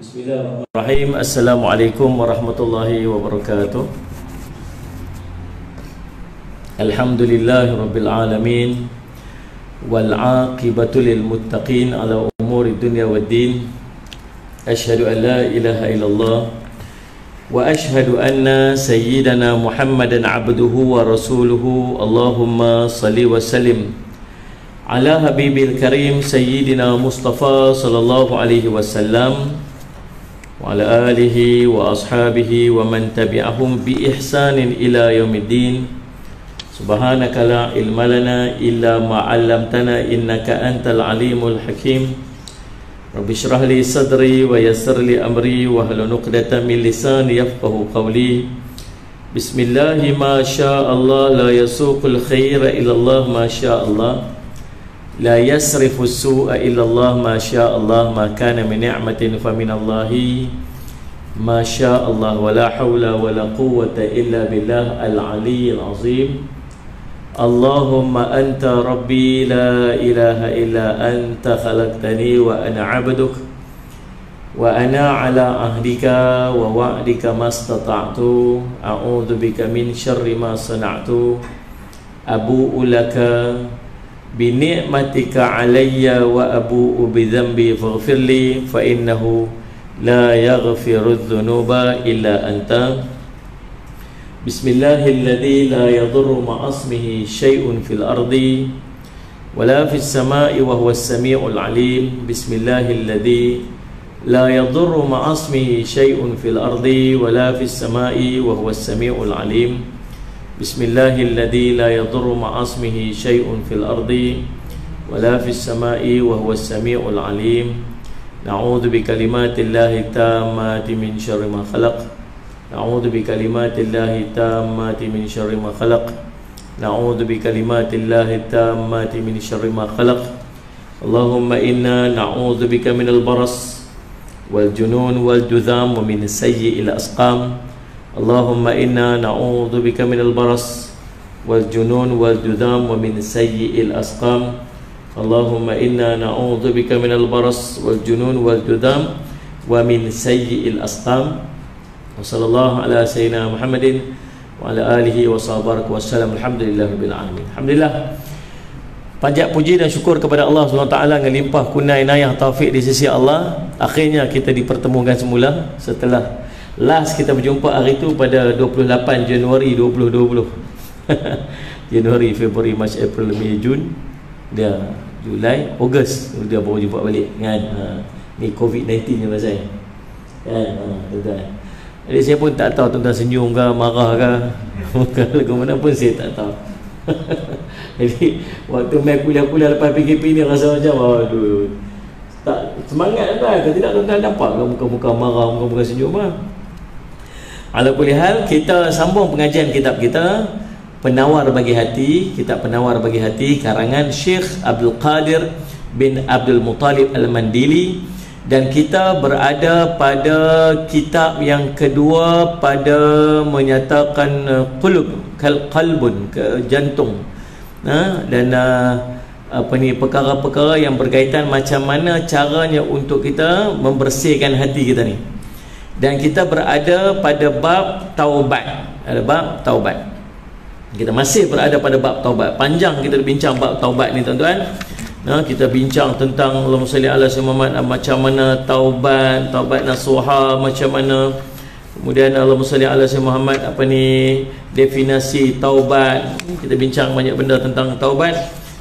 Bismillahirrahmanirrahim. Assalamualaikum warahmatullahi wabarakatuh. Alhamdulillahirabbil alamin wal aqibatu lil muttaqin ala umuri dunya waddin. Asyhadu an la ilaha illallah wa asyhadu anna sayyidana Muhammadan abduhu wa rasuluhu. Allahumma salli wa sallim ala habibil karim sayyidina Mustafa sallallahu alaihi wasallam wa ala alihi wa ashabihi wa man tabi'ahum bi ihsanin ila yaumiddin. Subhanaka la ilma lana illa ma 'allamtana innaka antal alimul hakim. Rabbi shrah li sadri wa yassir li amri wa hlul 'uqdatam min lisani yafqahu qawli. Bismillah ma syaa Allah la yasuqul khaira illa Allah ma syaa Allah. La yasrifu su'a illallah ma syaa Allah. Ma kana min ni'matin fa min Allahi ma syaa Allah. Wa la hawla wa la quwwata illa billah al-aliyyil azim. Allahumma anta rabbi la ilaha illa anta khalaqtani wa ana 'abduk wa ana 'ala ahdika wa wa'dika mastata'tu. A'udzu bika min syarri ma sana'tu. Abu'u laka bi ni'matika alayya wa abu'u bi dhanbi faghfirli fa innahu la yaghfiru dhunuba illa anta. Bismillahilladzi la yadurru ma'asmihi syai'un fil ardi wa la fis sama'i wa huwas sami'ul alim. Bismillahilladzi la yadurru ma'asmihi syai'un fil ardi wa la fis sama'i wa huwas sami'ul alim. Bismillahilladzi la yadurru ma'asmihi syai'un fil ardi wa la fis sama'i wa huwas sami'ul alim. Na'udzu bi kalimatillahi tammati min syarri ma khalaq. Na'udzu bi kalimatillahi tammati min syarri ma khalaq. Na'udzu bi kalimatillahi tammati min syarri ma khalaq. Allahumma inna na'udzu bika minal baras wal junun wal judham wa min sayyi'il asqam. Allahumma inna na'udzu bika minal baras wal junun wal judham wa min sayyi'il asqam. Allahumma inna na'udzu bika minal baras wal junun wal judham wa min sayyi'il asqam. Wa sallallahu ala sayyidina Muhammadin wa ala alihi wa sahbihi wa sallam. Alhamdulillahirabbil alamin. Alhamdulillah, panjat puji dan syukur kepada Allah SWT dengan limpah kurnia inayah taufik di sisi Allah. Akhirnya kita dipertemukan semula setelah last kita berjumpa hari itu pada 28 Januari 2020. Januari, Februari, Mac, April, Mei, Jun, dia Julai, Ogos dia baru jumpa balik kan. Ni COVID-19 ni pasal kan. Tuan-tuan, jadi saya pun tak tahu tuan-tuan senyum ke marah ke lagu mana pun saya tak tahu. Jadi waktu main kuliah-kuliah lepas PKP ni rasa macam aduh, tak semangat kan. Kalau tidak tuan-tuan nampak muka-muka marah, muka-muka senyum lah. Ala kulli hal, kita sambung pengajian kitab kita Penawar Bagi Hati, kitab Penawar Bagi Hati karangan Syekh Abdul Qadir bin Abdul Muttalib Al-Mandili, dan kita berada pada kitab yang kedua pada menyatakan qulub qalbun, ke jantung, dan apa ni, perkara-perkara yang berkaitan macam mana caranya untuk kita membersihkan hati kita ni. Dan kita berada pada bab taubat. Ada bab taubat. Kita masih berada pada bab taubat. Panjang kita bincang bab taubat ni tuan-tuan. Kita bincang tentang Allahumma salli ala sayyidina Muhammad, macam mana taubat nasuha, macam mana kemudian Allahumma salli ala sayyidina Muhammad, definisi taubat. Kita bincang banyak benda tentang taubat.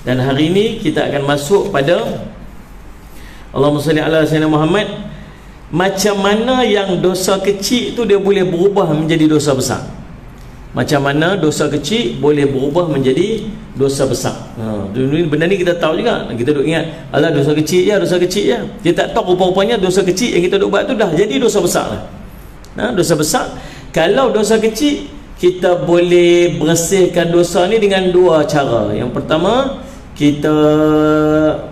Dan hari ini kita akan masuk pada Allahumma salli ala sayyidina Muhammad, macam mana yang dosa kecil itu dia boleh berubah menjadi dosa besar. Macam mana dosa kecil boleh berubah menjadi dosa besar. Benda ni kita tahu juga. Kita duk ingat, alah dosa kecil je. Kita tak tahu rupa-rupanya dosa kecil yang kita duk buat tu dah jadi dosa besar lah. Dosa besar. Kalau dosa kecil, kita boleh bersihkan dosa ni dengan dua cara. Yang pertama, kita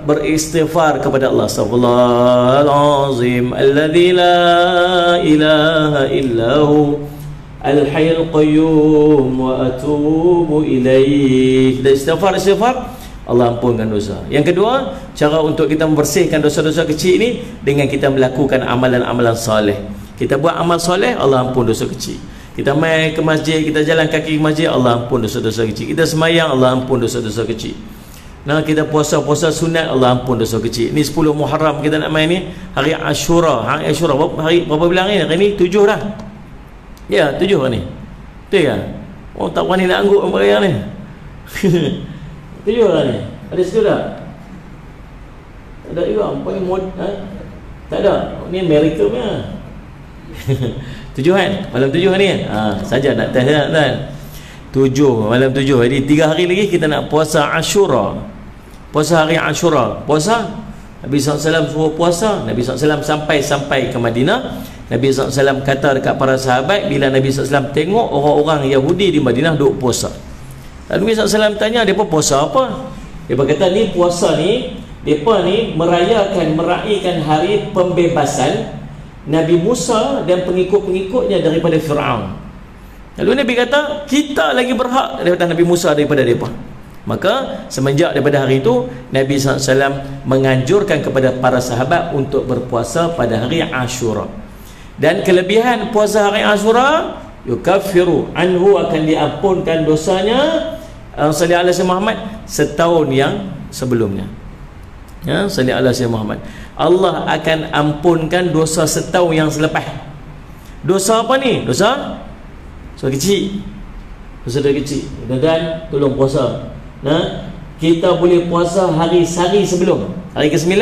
beristighfar kepada Allah. Astaghfirullahalazim alladzi la ilaha illahu Al-Hayyul Qayyum wa atubu ilaih. Dan istighfar, Allah ampunkan dosa. Yang kedua, cara untuk kita membersihkan dosa-dosa kecil ini dengan kita melakukan amalan-amalan soleh. Kita buat amal soleh, Allah ampun dosa kecil. Kita mai ke masjid, kita jalan kaki ke masjid, Allah ampun dosa-dosa kecil. Kita semayang, Allah ampun dosa-dosa kecil. Kita puasa sunat, Allah ampun dosa kecil. Ni 10 Muharram kita nak main ni, hari Ashura. Hari Ashura berapa bilang ni? Hari ni 7 dah. Ya, 7 ni. Betul kan? Oh, tak berani nak angguk mereka ni. 7 lah ni. Ada situ tak? Tak ada juga. Tak ada. Ni Amerika punya. 7 kan? Malam 7 ni kan? Saja nak test kan? 7, malam 7. Jadi 3 hari lagi kita nak puasa Ashura. Puasa hari Ashura. Puasa Nabi SAW suruh puasa. Nabi SAW sampai ke Madinah. Nabi SAW kata dekat para sahabat, bila Nabi SAW tengok orang-orang Yahudi di Madinah duk puasa, Nabi SAW tanya, mereka puasa apa? Mereka kata, ni puasa ni, mereka ni meraihkan hari pembebasan Nabi Musa dan pengikut-pengikutnya daripada Fir'aun. Lalu Nabi kata, kita lagi berhak daripada Nabi Musa daripada mereka. Maka semenjak daripada hari itu, Nabi SAW menganjurkan kepada para sahabat untuk berpuasa pada hari Ashura. Dan kelebihan puasa hari Ashura, yukaffiru anhu, akan diampunkan dosanya sallallahu alaihi Muhammad setahun yang sebelumnya. Sallallahu alaihi Muhammad, Allah akan ampunkan dosa setahun yang selepas. Dosa apa ni? Dosa kecil. Dosa kecil. Dan tolong puasa. Kita boleh puasa hari-hari sebelum hari ke-9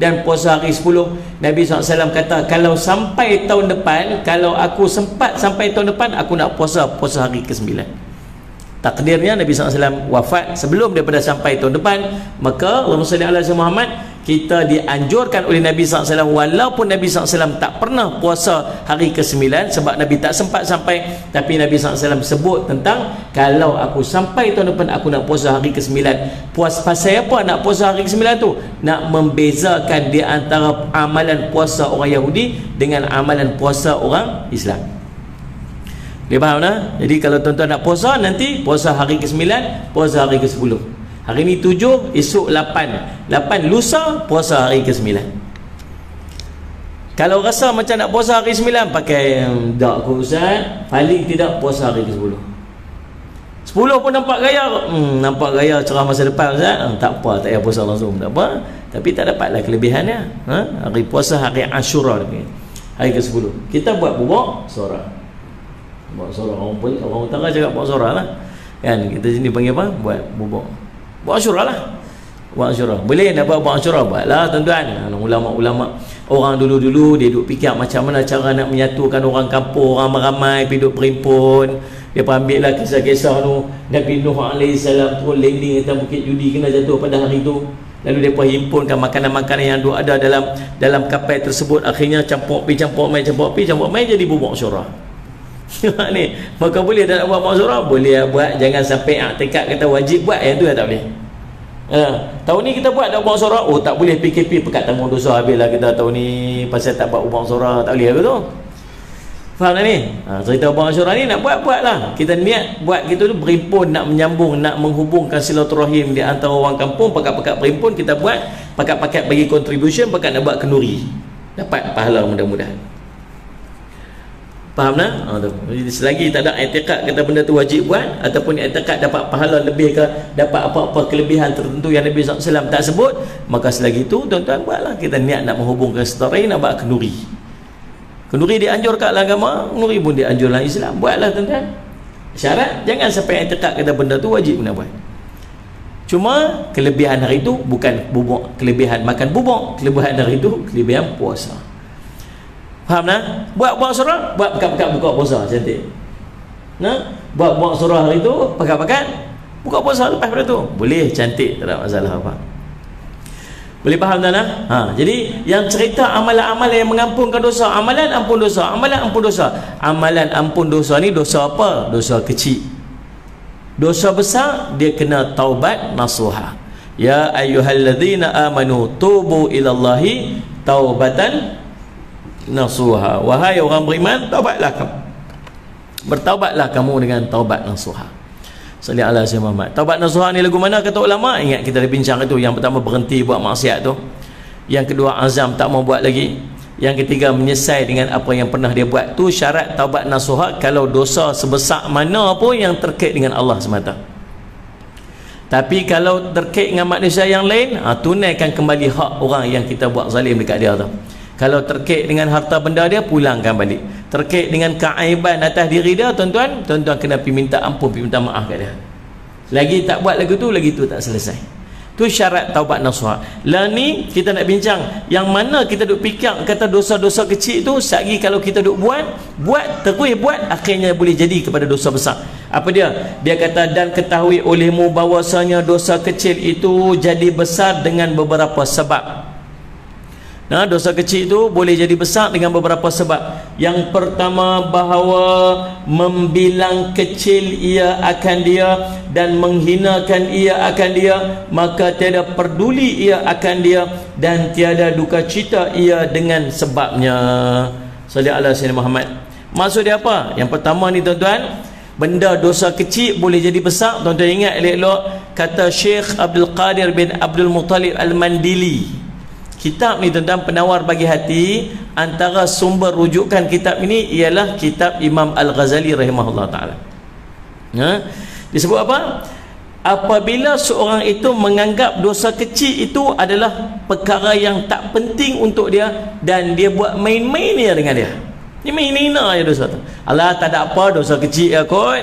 dan puasa hari 10. Nabi SAW kata, kalau sampai tahun depan, kalau aku sempat sampai tahun depan, aku nak puasa hari ke-9. Takdirnya Nabi SAW wafat sebelum daripada sampai tahun depan. Maka Allahumma salli ala sayyidina Muhammad, kita dianjurkan oleh Nabi SAW, walaupun Nabi SAW tak pernah puasa hari ke-9 sebab Nabi tak sempat sampai, tapi Nabi SAW sebut tentang, kalau aku sampai tahun depan, aku nak puasa hari ke-9. Pasal apa nak puasa hari ke-9 tu? Nak membezakan di antara amalan puasa orang Yahudi dengan amalan puasa orang Islam. Dia faham tak? Jadi kalau tuan-tuan nak puasa, nanti puasa hari ke-9, puasa hari ke-10. Hari ni 7, esok 8. 8 lusa, puasa hari ke-9. Kalau rasa macam nak puasa hari 9, pakai tak kot Ustaz, paling tidak puasa hari ke-10. 10 pun nampak gaya cerah masa depan Ustaz. Tak apa, tak payah puasa langsung, tak apa. Tapi tak dapatlah kelebihannya. Hari puasa hari Ashura, hari ke-10. Kita buat bubuk suara. Buat suara orang utara cakap buat suara lah. Kan kita sini panggil apa? Buat bubuk. Buat Ashura lah. Buat Ashura. Boleh nak buat Ashura, buatlah tuan-tuan. Ulama-ulama orang dulu-dulu dia duk fikir macam mana cara nak menyatukan orang kampung, orang ramai pergi duk berimpun. Dia ambil lah kisah-kisah tu, Nabi Nuh AS turun landing atas bukit judi, kena jatuh pada hari tu. Lalu mereka himpunkan makanan-makanan yang ada dalam kapal tersebut. Akhirnya campur mai jadi bubuk Ashura. Ni, maka boleh tak nak buat Ashura? Boleh buat, jangan sampai tekad kata wajib buat, yang tu tak boleh. Tahun ni kita buat tak buat Ashura, tak boleh PKP pekat tanggung dosa habislah kita tahun ni pasal tak buat Ashura, tak boleh ke tu? Faham tak ni? Cerita buat Ashura ni nak buat-buatlah. Kita niat buat gitu tu, berimpun, nak menyambung, nak menghubungkan silaturahim di antara orang kampung, pakat-pakat berimpun kita buat, pakat-pakat bagi contribution, pakat nak buat kenduri, dapat pahala mudah-mudahan. Faham tak? Jadi selagi tak ada i'tiqad kata benda tu wajib buat, ataupun i'tiqad dapat pahala lebih ke, dapat apa-apa kelebihan tertentu yang Nabi SAW tak sebut, maka selagi tu tuan-tuan buatlah. Kita niat nak menghubungkan setara, nak buat kenduri. Kenduri dianjurkan dalam agama, kenduri pun dianjur dalam Islam. Buatlah tuan-tuan. Syarat jangan sampai i'tiqad kata benda tu wajib nak buat. Cuma kelebihan hari itu bukan bubuk, kelebihan makan bubuk, kelebihan hari itu kelebihan puasa. Faham tak? Buat surah, buat pekat-pekat buka puasa cantik. Nah, buat surah hari tu pekat-pekat buka puasa lepas pada tu. Boleh, cantik, tak ada masalah apa. Boleh faham tak nah? Jadi yang cerita amalan-amalan yang mengampunkan dosa, amalan ampun dosa, amalan ampun dosa. Amalan ampun dosa ni dosa apa? Dosa kecil. Dosa besar dia kena taubat nasuha. Ya ayyuhalladzina amanu tubu ilallahi taubatan nasuha. Wahai orang beriman, taubatlah kamu, bertaubatlah kamu dengan taubat nasuha. Salli ala sayyidina Muhammad. Taubat nasuha ni lagu mana kata ulama? Ingat kita dah bincang itu. Yang pertama berhenti buat maksiat tu, yang kedua azam tak mau buat lagi, yang ketiga menyesal dengan apa yang pernah dia buat. Tu syarat taubat nasuha. Kalau dosa sebesar mana pun yang terkait dengan Allah semata. Tapi kalau terkait dengan manusia yang lain, tunaikan kembali hak orang yang kita buat zalim dekat dia tu. Kalau terkait dengan harta benda dia, pulangkan balik. Terkait dengan keaiban atas diri dia, tuan-tuan kena pergi minta ampun, pergi minta maaf kat dia. Lagi tak buat lagu tu tak selesai. Tu syarat taubat nasuha. Lah ni kita nak bincang yang mana kita duk fikir kata dosa-dosa kecil tu, sehari kalau kita duk buat terus buat, akhirnya boleh jadi kepada dosa besar. Apa dia? Dia kata, dan ketahui olehmu bahwasanya dosa kecil itu jadi besar dengan beberapa sebab. Nah, dosa kecil itu boleh jadi besar dengan beberapa sebab. Yang pertama, bahawa membilang kecil ia akan dia dan menghinakan ia akan dia, maka tiada peduli ia akan dia dan tiada duka cita ia dengan sebabnya. Sallallahu alaihi wasallam Muhammad. Maksud dia apa? Yang pertama ni tuan-tuan, benda dosa kecil boleh jadi besar. Tuan-tuan ingat elok-elok kata Syekh Abdul Qadir bin Abdul Muttalib Al-Mandili. Kitab ni tuan-tuan, Penawar Bagi Hati, antara sumber rujukan kitab ini ialah kitab Imam Al-Ghazali rahimahullah ta'ala. Disebut apa? Apabila seorang itu menganggap dosa kecil itu adalah perkara yang tak penting untuk dia, dan dia buat main-main dia dengan dia. Ni main-main je dosa tu. Alah, tak ada apa, dosa kecil ya kot.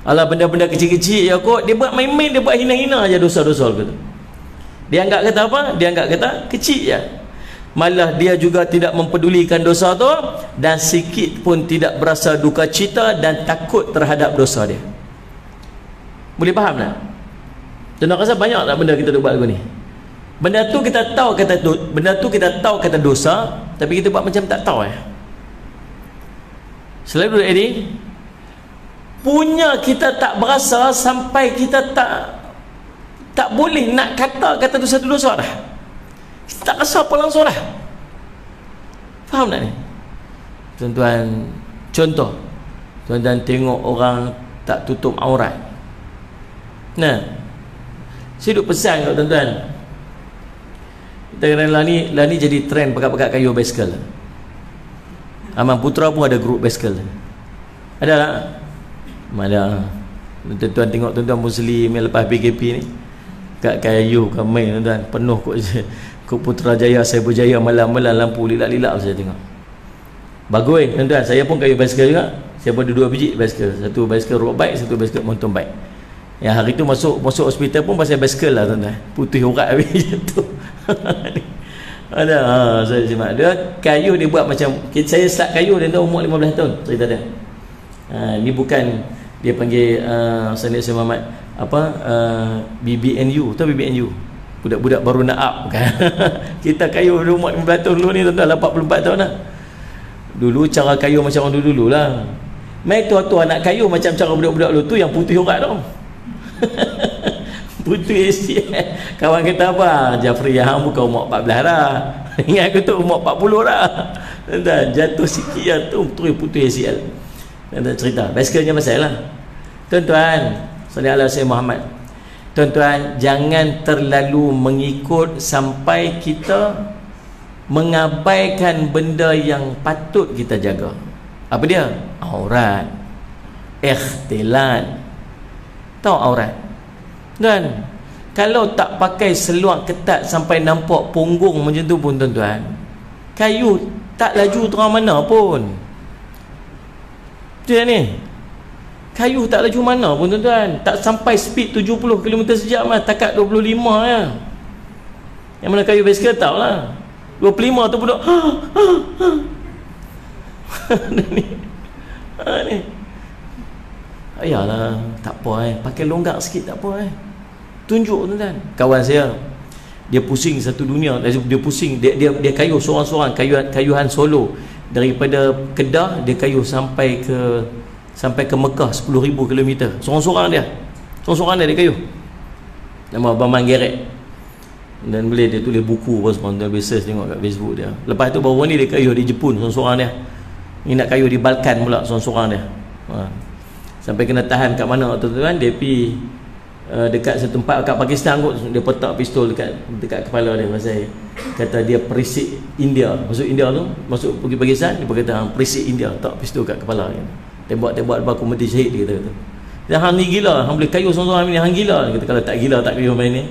Alah, benda-benda kecil-kecil ya kot. Dia buat main-main, dia buat hina-hina je dosa-dosa gitu. Dia anggap kata apa? Dia anggap kata kecil je. Malah dia juga tidak mempedulikan dosa tu, dan sikit pun tidak berasa duka cita dan takut terhadap dosa dia. Boleh faham tak? Tuan-tuan rasa banyak tak benda kita buat lagu ni? Benda tu kita tahu kata dosa, tapi kita buat macam tak tahu. Selalu duduk ini punya kita tak berasa sampai kita tak boleh nak kata tu satu dosa dah. Kita tak rasa apa langsung dah. Faham tak ni? Tuan-tuan, contoh, tuan-tuan tengok orang tak tutup aurat. Nah, saya duk pesan kat tuan-tuan, kita kena lah ni jadi trend pekat-pekat kayu basikal. Aman Putra pun ada grup basikal. Ada tak? Ada. Tuan-tuan tengok tuan-tuan Muslim yang lepas PKP ni kat kayu kat main tuan-tuan, penuh kot Putrajaya, saya berjaya, malam-malam lampu lilak-lilak saya tengok. Bagus tuan-tuan, saya pun kayu basikal juga. Saya pun ada 2 biji basikal, satu basikal road bike, satu basikal mountain bike. Yang hari tu masuk hospital pun pasal basikal lah tuan-tuan, putih urat habis jatuh. Ada saya simak dia kayu, dia buat macam saya start kayu dia umur 15 tahun cerita dia. Ni bukan dia panggil Sayyid Muhammad BBNU, tahu BBNU, budak-budak baru nak up kan. Kita kayu umur 15 tahun dulu ni tuan-tuan, 84 tahun dah. Dulu cara kayu macam orang dulu lah. Mai tua-tua nak kayu macam cara budak-budak dulu tu yang putih urat tu. Putih sial. Kawan kita apa? Jafri yang bukan umur 14 dah. Ingat aku tu umur 40 dah. Dan jatuh sikit ya tu putih sial. Dan cerita basicalnya masalah. Tuan-tuan, sallallahu alaihi Muhammad. Tuan-tuan, jangan terlalu mengikut sampai kita mengabaikan benda yang patut kita jaga. Apa dia? Aurat. Ikhtilat. Tahu aurat? Dan kalau tak pakai seluar ketat sampai nampak punggung macam tu pun tuan-tuan, kayu tak laju terang mana pun. Betul ni? Kayu tak laju mana pun tuan-tuan. Tak sampai speed 70 km sejam lah, takat 25 ya. Yang mana kayu basikal tahu lah. 25 tu pun duk ni. Ni. Ayalah, tak apa pakai longgar sikit tak apa tunjuk tuan-tuan. Kawan saya, dia pusing satu dunia, dia pusing, dia kayuh seorang-seorang, kayuhan solo daripada Kedah, dia kayuh sampai ke Mekah 10,000 km seorang-seorang dia kayuh. Nama Abang Gerek, dan boleh dia tulis buku apa semua, tuan biasa tengok kat Facebook dia. Lepas tu baru ni dia kayuh di Jepun seorang-seorang dia, ni nak kayuh di Balkan pula seorang-seorang dia. Sampai kena tahan kat mana tuan-tuan, dia pergi dekat satu tempat kat Pakistan kot, dia petak pistol dekat kepala dia. Pasal kata dia perisik India, masuk India tu, masuk pergi Pakistan, dia berkata perisik India, tak pistol kat kepala dia. Tembak-tembak lepas aku mati syahid, dia kata. Dan hang ni gila, hang boleh kayuh seorang-seorang ni, hang gila. Dia kata kalau tak gila tak kayuh main ni.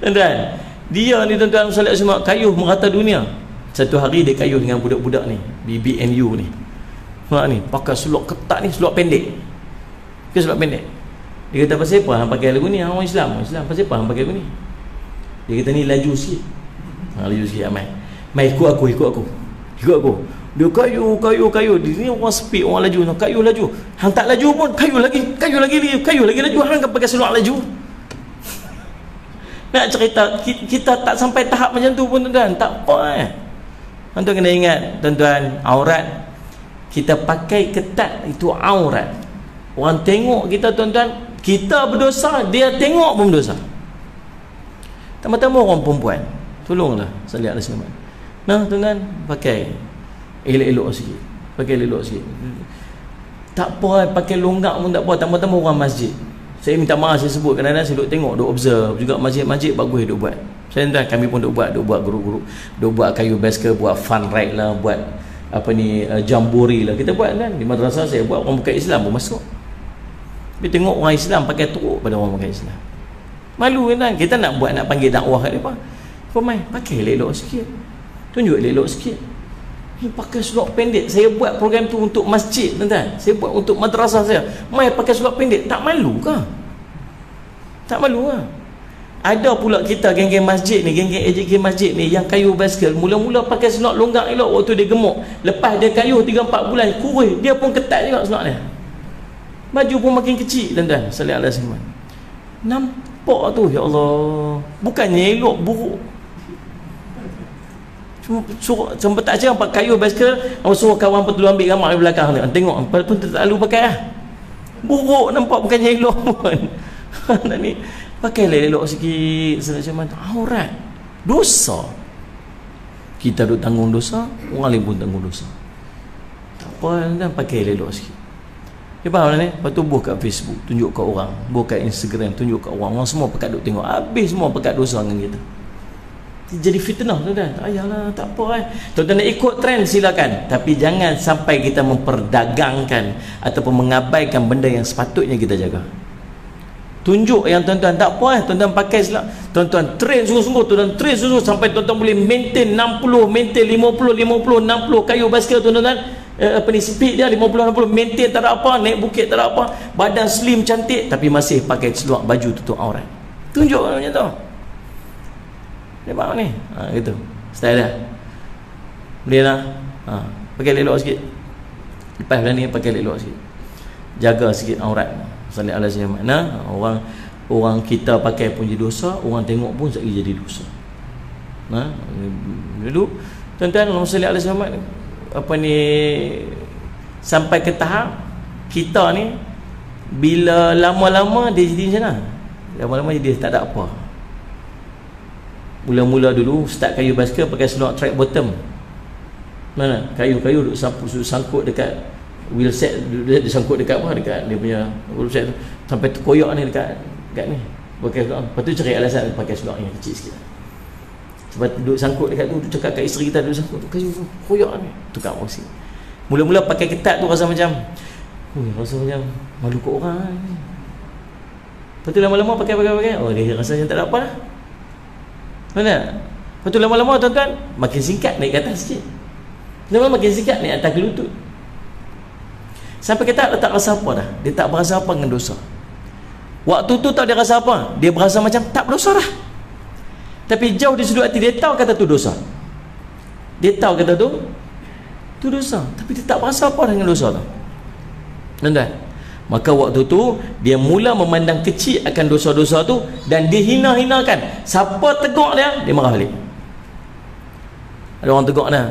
Tuan-tuan, dia ni tuan-tuan salat semua kayuh merata dunia. Satu hari dia kayuh dengan budak-budak ni BBNU ni. Mak ni pakai seluar ketat ni, seluar pendek. Ke seluar pendek. Dia kata pasal apa hang pakai lagu ni? Hang orang Islam, pasal apa hang pakai lagu ni? Dia kata ni laju sikit. Laju sikit mai ikut aku. Dia kayu. Di sini orang speed, orang laju, kayu laju. Hang tak laju pun, kayu lagi laju. Hang kan pakai seluar laju. Nak cerita kita tak sampai tahap macam tu pun tuan-tuan, tak apa Tuan-tuan kena ingat, tuan-tuan, aurat kita pakai ketat itu aurat. Orang tengok kita tuan-tuan, kita berdosa, dia tengok pun berdosa. Tambah-tambah orang perempuan, tolonglah salih alaihi wasallam. Nah tuan-tuan, pakai elok-elok sikit. Tak apa, pakai longgak pun tak apa. Tambah-tambah orang masjid. Saya minta maaf saya sebut, kadang-kadang saya duk tengok, duk observe juga masjid-masjid bagus duk buat. Saya tuan, kami pun duk buat grup-grup, duk buat kayu basikal, buat fun ride lah, buat apa ni jambori lah. Kita buat kan di madrasah saya buat, orang bukan Islam pun masuk. Tapi tengok orang Islam pakai teruk pada orang bukan Islam. Malu kan? Kita nak buat, nak panggil dakwah kat depa. Pemain pakai elok sikit. Tunjuk elok sikit. Ni pakai seluar pendek. Saya buat program tu untuk masjid tuan-tuan. Saya buat untuk madrasah saya. Mai pakai seluar pendek, tak malu ke? Tak malu ke? Ada pula kita geng-geng masjid ni, geng-geng AJK masjid ni yang kayuh basikal, mula-mula pakai seluar longgar elok waktu dia gemuk. Lepas dia kayuh 3-4 bulan kurus, dia pun ketat juga seluar dia. Baju pun makin kecil tuan-tuan. Sallallahu alaihi wasallam. Nampak tu, ya Allah. Bukannya elok, buruk. Suruh sampai tak cakap pakai kayuh basikal, suruh kawan pun ambil gambar di belakang ni. Tengok pun tak lalu pakai lah. Buruk nampak, bukannya elok pun. Ni pakailah elok sikit macam aurat. Dosa. Kita duk tanggung dosa, orang lain pun tanggung dosa. Tak apa kan, pakai elok sikit. Dia faham ni? Lepas tu buh kat Facebook, tunjuk kat orang, buh kat Instagram, tunjuk kat orang. Orang semua pekat duk tengok, habis semua pekat dosa dengan kita. Jadi fitnah tuan-tuan. Ayalah, tak apa tuan-tuan nak ikut trend silakan, tapi jangan sampai kita memperdagangkan ataupun mengabaikan benda yang sepatutnya kita jaga. Tunjuk yang tuan-tuan, tak apa tuan-tuan pakai tuan-tuan train sungguh-sungguh, tuan-tuan train sungguh sampai tuan-tuan boleh maintain 60, maintain 50, 60 kayu basikal tuan-tuan. Apa ni speed dia 50-60, maintain tak ada apa, naik bukit tak ada apa, badan slim cantik tapi masih pakai seluar baju tutup aurat. Tunjuk macam tu. Dia faham ni? Gitu. Style dia. Boleh lah. Pakai elok sikit. Lepas ni pakai elok sikit. Jaga sikit aurat. Sallallahu alaihi wasallam. Orang kita pakai pun jadi dosa, orang tengok pun jadi dosa. Dulu tuan-tuan sallallahu alaihi wasallam apa ni sampai ke tahap kita ni bila lama-lama dia jadi macam mana? Lama-lama dia tak ada apa. Mula-mula dulu start kayu basikal pakai seluar track bottom. Mana? Kayu-kayu duk sangkut dekat wheel set, dia sangkut dekat apa? Dekat dia punya wheel set tu. Sampai terkoyak ni dekat ni. Pakai seluar. Lepas tu cari alasan pakai seluar yang kecil sikit. Sebab duduk sangkut dekat tu, cakap kat isteri kita duduk sangkut tu, kayu koyak ni. Tukar posisi. Mula-mula pakai ketat tu rasa macam malu kat orang ni. Lepas tu lama-lama pakai, oh dia rasa macam tak ada apa lah. Mana? Lepas tu lama-lama tuan-tuan makin singkat naik ke atas sikit. Lama makin singkat naik atas ke lutut. Sampai ketat dia tak rasa apa dah. Dia tak berasa apa dengan dosa. Waktu tu tak dia rasa apa. Dia berasa macam tak berdosa dah. Tapi jauh di sudut hati dia tahu kata tu dosa. Dia tahu kata tu dosa. Tapi dia tak berasa apa dengan dosa tu. Tuan-tuan, maka waktu tu dia mula memandang kecil akan dosa-dosa tu dan dia hina-hinakan. Siapa tegur dia, dia marah balik. Ada orang tegur dia,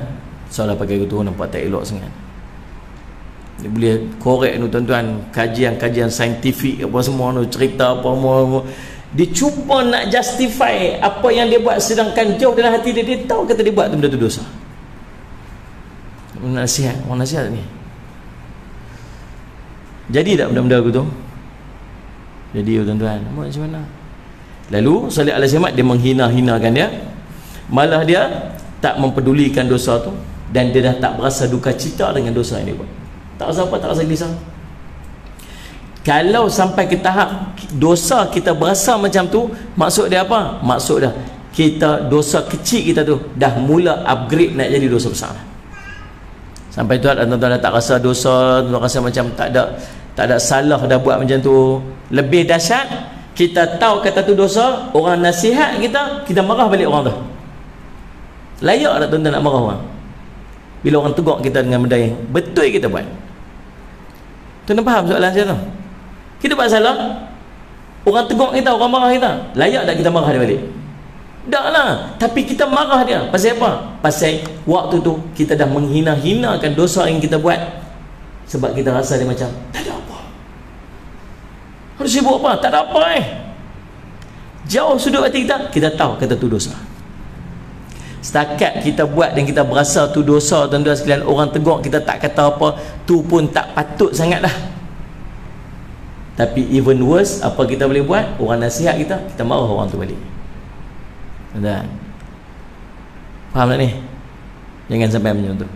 salah pakai gitu nampak tak elok sangat. Dia boleh korek tu tuan-tuan, kajian-kajian saintifik apa semua tu, cerita apa semua. Dia cuba nak justify apa yang dia buat, sedangkan jauh dalam hati dia, dia tahu kata dia buat tu benda tu dosa. Nasihat, orang nasihat ni. Jadi tak benda-benda aku tu? Jadi tuan-tuan, macam mana? Lalu Salih Alaihi Wasallam dia menghina-hinakan dia. Malah dia tak mempedulikan dosa tu, dan dia dah tak berasa duka cita dengan dosa yang dia buat. Tak rasa apa, tak rasa gelisah. Kalau sampai ke tahap dosa kita berasa macam tu, maksud dia apa? Maksud dia kita dosa kecil kita tu dah mula upgrade nak jadi dosa besar. Sampai tuan-tuan dah tak rasa dosa, tuan rasa macam tak ada salah dah buat macam tu. Lebih dahsyat, kita tahu kata tu dosa, orang nasihat kita marah balik orang tu. Layak tak tuan-tuan nak marah orang? Bila orang tegur kita dengan benda yang betul kita buat. Tuan-tuan faham soalan saya tu? Kita buat salah, orang tegur kita, orang marah kita, layak tak kita marah dia balik? Tak lah. Tapi kita marah dia pasal apa? Pasal waktu tu kita dah menghina-hinakan dosa yang kita buat. Sebab kita rasa dia macam tak ada apa, harus sibuk apa? Tak ada apa Jauh sudut hati kita tahu kata tu dosa. Setakat kita buat dan kita berasa tu dosa, tuan-tuan sekalian, orang tegur kita tak kata apa, tu pun tak patut sangat dah. Tapi even worse, apa kita boleh buat? Orang nasihat kita marah orang tu balik. Tuan-tuan, faham tak ni? Jangan sampai macam tu.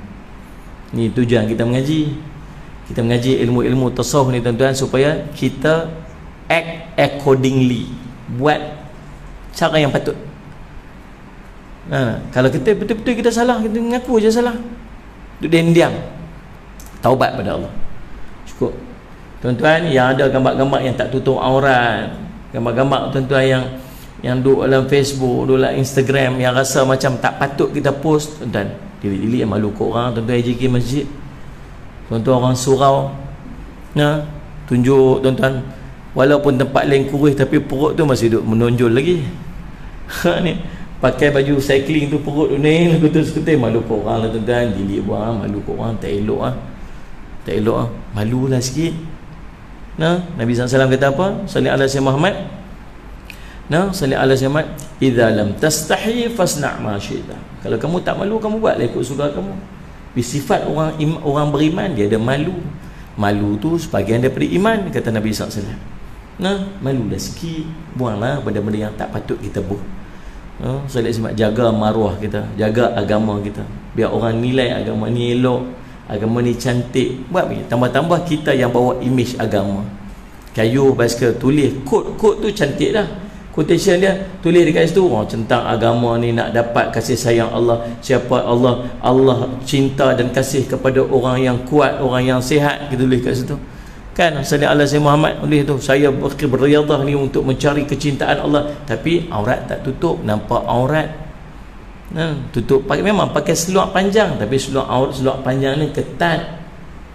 Ni tujuan kita mengaji. Kita mengaji ilmu-ilmu tasawuf ni tuan-tuan, supaya kita act accordingly, buat cara yang patut. Kalau kita betul-betul kita salah, kita mengaku je salah, duduk diam, taubat pada Allah, cukup. Tuan-tuan, yang ada gambar-gambar yang tak tutup aurat, gambar-gambar tuan-tuan yang duduk dalam Facebook, duduk dalam Instagram, yang rasa macam tak patut kita post, tuan-tuan, delete yang malu kat orang. Tuan-tuan AJK masjid, tuan-tuan orang surau, tunjuk tuan-tuan, walaupun tempat lain kurus tapi perut tu masih duduk menonjol lagi. Ni pakai baju cycling tu perut ni skuter-skuter, malu kat orang lah tuan-tuan, delete buang, malu kat orang, tak elok tak elok malulah sikit. Nabi SAW kata apa? Salih ala Sayyidina Muhammad, salih ala Sayyidina Muhammad, idza lam tastahi fasna' ma syi'ta. Kalau kamu tak malu, kamu buatlah ikut suka kamu. Sifat orang beriman, dia ada malu. Malu tu sebahagian daripada iman, kata Nabi SAW. Malulah sikit, buanglah benda-benda yang tak patut kita buat. Salih sebab jaga maruah kita, jaga agama kita, biar orang nilai agama ni elok, agama ni cantik. Buat begini, tambah-tambah kita yang bawa image agama. Kayu basikal, tulis kod tu cantik dah, quotation dia tulis dekat situ, tentang agama ni nak dapat kasih sayang Allah. Siapa Allah cinta dan kasih kepada orang yang kuat, orang yang sihat, kita tulis kat situ kan. Salih ala Sayyidina Muhammad tulis tu, saya beriadah ni untuk mencari kecintaan Allah, tapi aurat tak tutup, nampak aurat. Tutup, memang pakai seluar panjang, tapi seluar panjang ni ketat,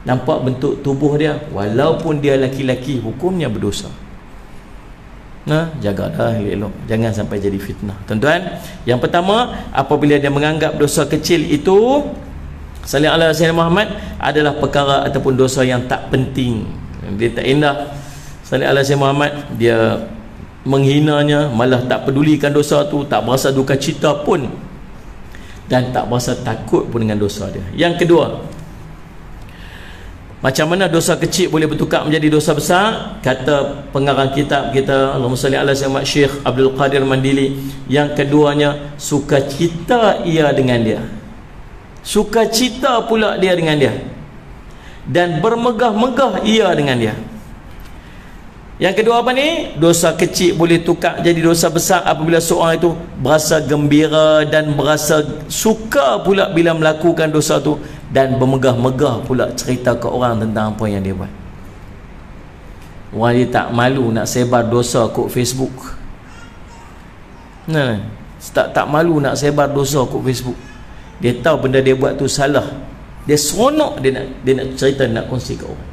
nampak bentuk tubuh dia, walaupun dia laki-laki, hukumnya berdosa. Jagalah elok, jangan sampai jadi fitnah. Tuan-tuan, yang pertama, apabila dia menganggap dosa kecil itu, salih ala Sayyidina Muhammad, adalah perkara ataupun dosa yang tak penting, dia tak indah. Salih ala Sayyidina Muhammad, dia menghinanya, malah tak pedulikan dosa tu, tak berasa duka cita pun, dan tak berasa takut pun dengan dosa dia. Yang kedua, macam mana dosa kecil boleh bertukar menjadi dosa besar? Kata pengarang kitab kita, Allahumma salli ala Sayyidina Syekh Abdul Qadir Mandili, yang keduanya, sukacita ia dengan dia, sukacita pula dia dengan dia. dan bermegah-megah ia dengan dia. Yang kedua apa ni? Dosa kecil boleh tukar jadi dosa besar apabila seorang itu berasa gembira dan berasa suka pula bila melakukan dosa tu, dan bermegah-megah pula cerita ke orang tentang apa yang dia buat. Orang dia tak malu nak sebar dosa kat Facebook. Nah, tak malu nak sebar dosa kat Facebook. Dia tahu benda dia buat tu salah. Dia seronok dia nak cerita, nak kongsi ke orang.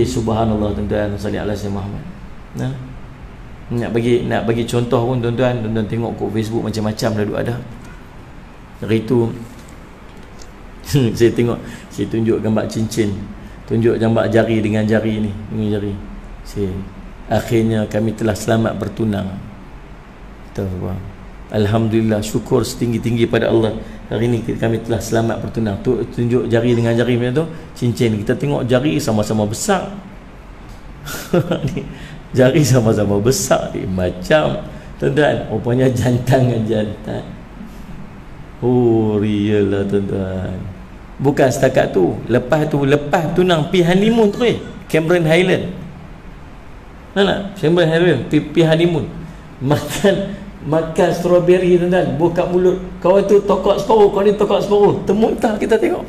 Subhanallah tuan-tuan, salli ala sayyidina Muhammad. Nah, nak bagi contoh pun tuan-tuan tengok kat Facebook macam-macam dah ada. Hari tu saya tunjuk gambar cincin, tunjuk gambar jari dengan jari ni, dengan jari. Akhirnya kami telah selamat bertunang. Alhamdulillah, syukur setinggi-tinggi pada Allah. Hari ini kami telah selamat bertunang. Tunjuk jari dengan jari macam tu, cincin. Kita tengok jari sama-sama besar. Jari sama-sama besar ni, macam tuan-tuan, rupanya jantan dengan jantan. Real lah tuan-tuan. Bukan setakat tu, lepas tunang pi honeymoon tu Cameron Highland. Nak Cameron Highland pi honeymoon. Makan strawberry tuan-tuan, buka mulut. Kau itu tokok separuh, kau ni tokok separuh. Termuntah kita tengok.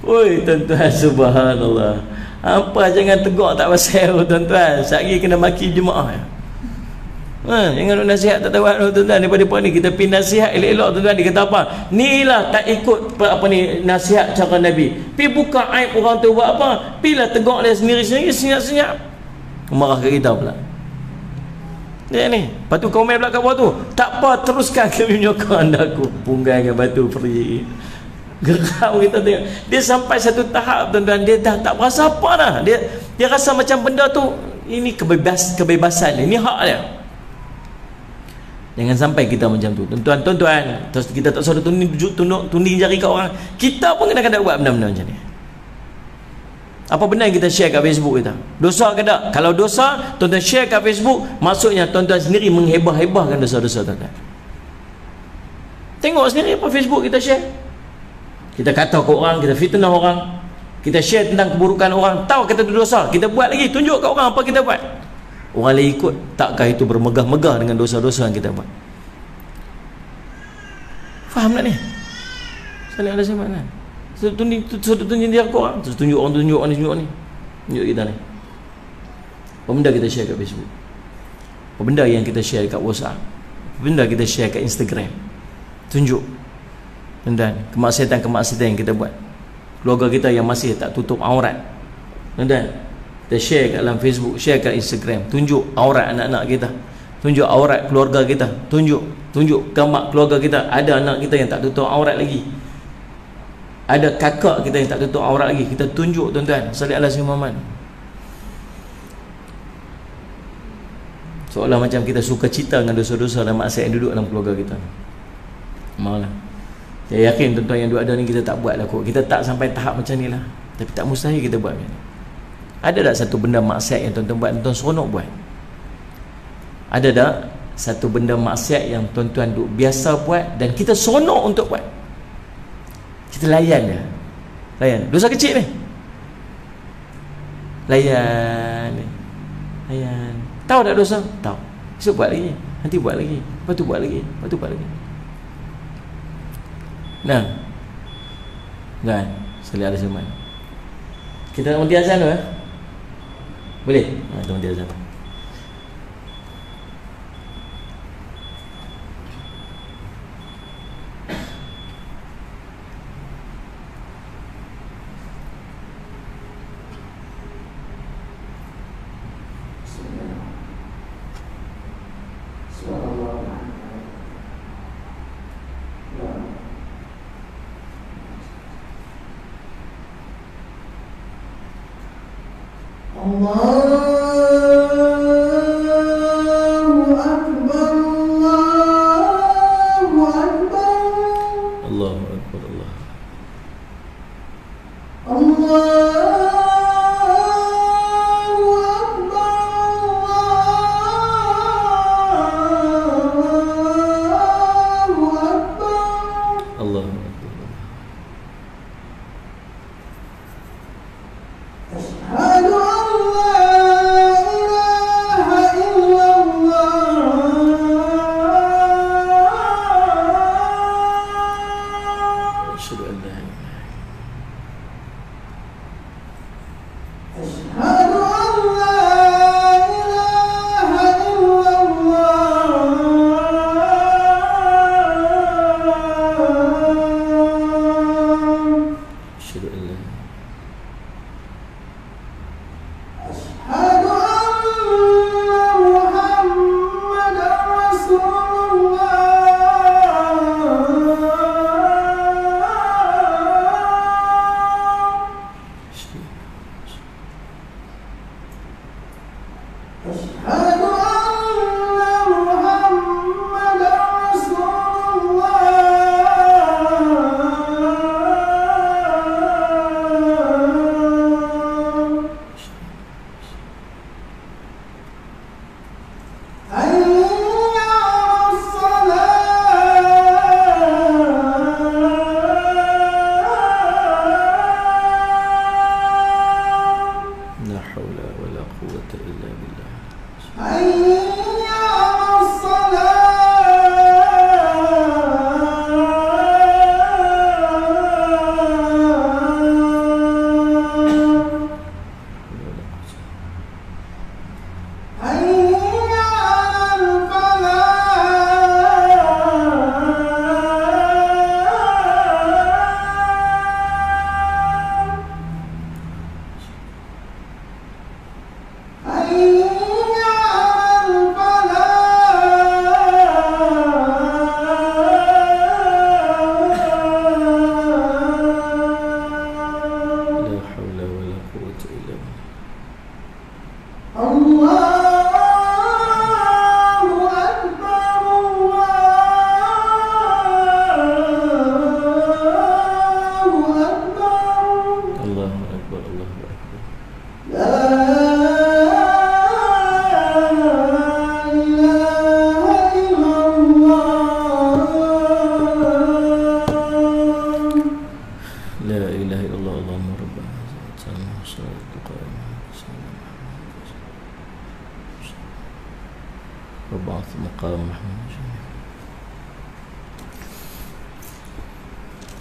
Oi tuan-tuan, subhanallah. Apa jangan tegur tak pasal tuan-tuan. Sehari kena maki jemaah. Jangan nasihat tak tahu tuan-tuan. Daripada ni kita pergi nasihat elok-elok tuan-tuan, dia kata apa? Nilah tak ikut nasihat cara Nabi. Pi buka aib orang tu buat apa? Pilah tegur dia sendiri-sendiri, senyap-senyap. Marah ke kita pula. Dia ni. Lepas tu komen pula kat bawah tu. Tak apa, teruskan kami menyokong anda aku. Punggai dengan batu pergi. Geram kita tengok. Dia sampai satu tahap tuan-tuan, dia dah tak berasa apa dah. Dia rasa macam benda tu ini kebebasan, ini hak dia. Jangan sampai kita macam tu tuan-tuan. Terus kita tak suruh tunding jari kat orang. Kita pun kena buat benda-benda macam ni. Apa benda yang kita share kat Facebook kita? Dosa ke tak? Kalau dosa, tuan-tuan share kat Facebook, maksudnya tuan-tuan sendiri menghebah-hebahkan dosa-dosa tuan-tuan. Tengok sendiri apa Facebook kita share. Kita kata ke orang, kita fitnah orang, kita share tentang keburukan orang. Tahu kata itu dosa, kita buat lagi, tunjuk kat orang apa kita buat. Orang lain ikut. Takkah itu bermegah-megah dengan dosa-dosa yang kita buat? Faham tak ni? Salih ala sayyidina Muhammad. Tunjuk dia ke orang, terus tunjuk orang ni, tunjuk kita ni. Apa benda kita share kat Facebook? Apa benda yang kita share kat WhatsApp? Apa benda kita share kat Instagram? Tunjuk. Dan kemaksiatan yang kita buat. Keluarga kita yang masih tak tutup aurat. Dan kita share kat dalam Facebook, share kat Instagram, tunjuk aurat anak-anak kita, tunjuk aurat keluarga kita, tunjuk gambar keluarga kita. Ada anak kita yang tak tutup aurat lagi, ada kakak kita yang tak tutup aurat lagi, kita tunjuk tuan-tuan. Salli ala sayyidina Muhammad. Seolah macam kita suka cita dengan dosa-dosa dan maksiat yang duduk dalam keluarga kita. Malah saya yakin tuan-tuan yang ada ni kita tak buat lah kot. Kita tak sampai tahap macam ni lah, tapi tak mustahil kita buat macam ni. Ada tak satu benda maksiat yang tuan-tuan buat, tuan-tuan seronok buat? Ada tak satu benda maksiat yang tuan-tuan duk biasa buat dan kita seronok untuk buat? Kita layan je. Layan. Dosa kecil ni. Layan. Tahu tak dosa? Tahu. Esok buat lagi. Nanti buat lagi. Lepas tu buat lagi. Lepas tu buat lagi. Nah. Kan? Salih ala sayyidina Muhammad. Kita nak menti azan tu boleh? Kita menti azan.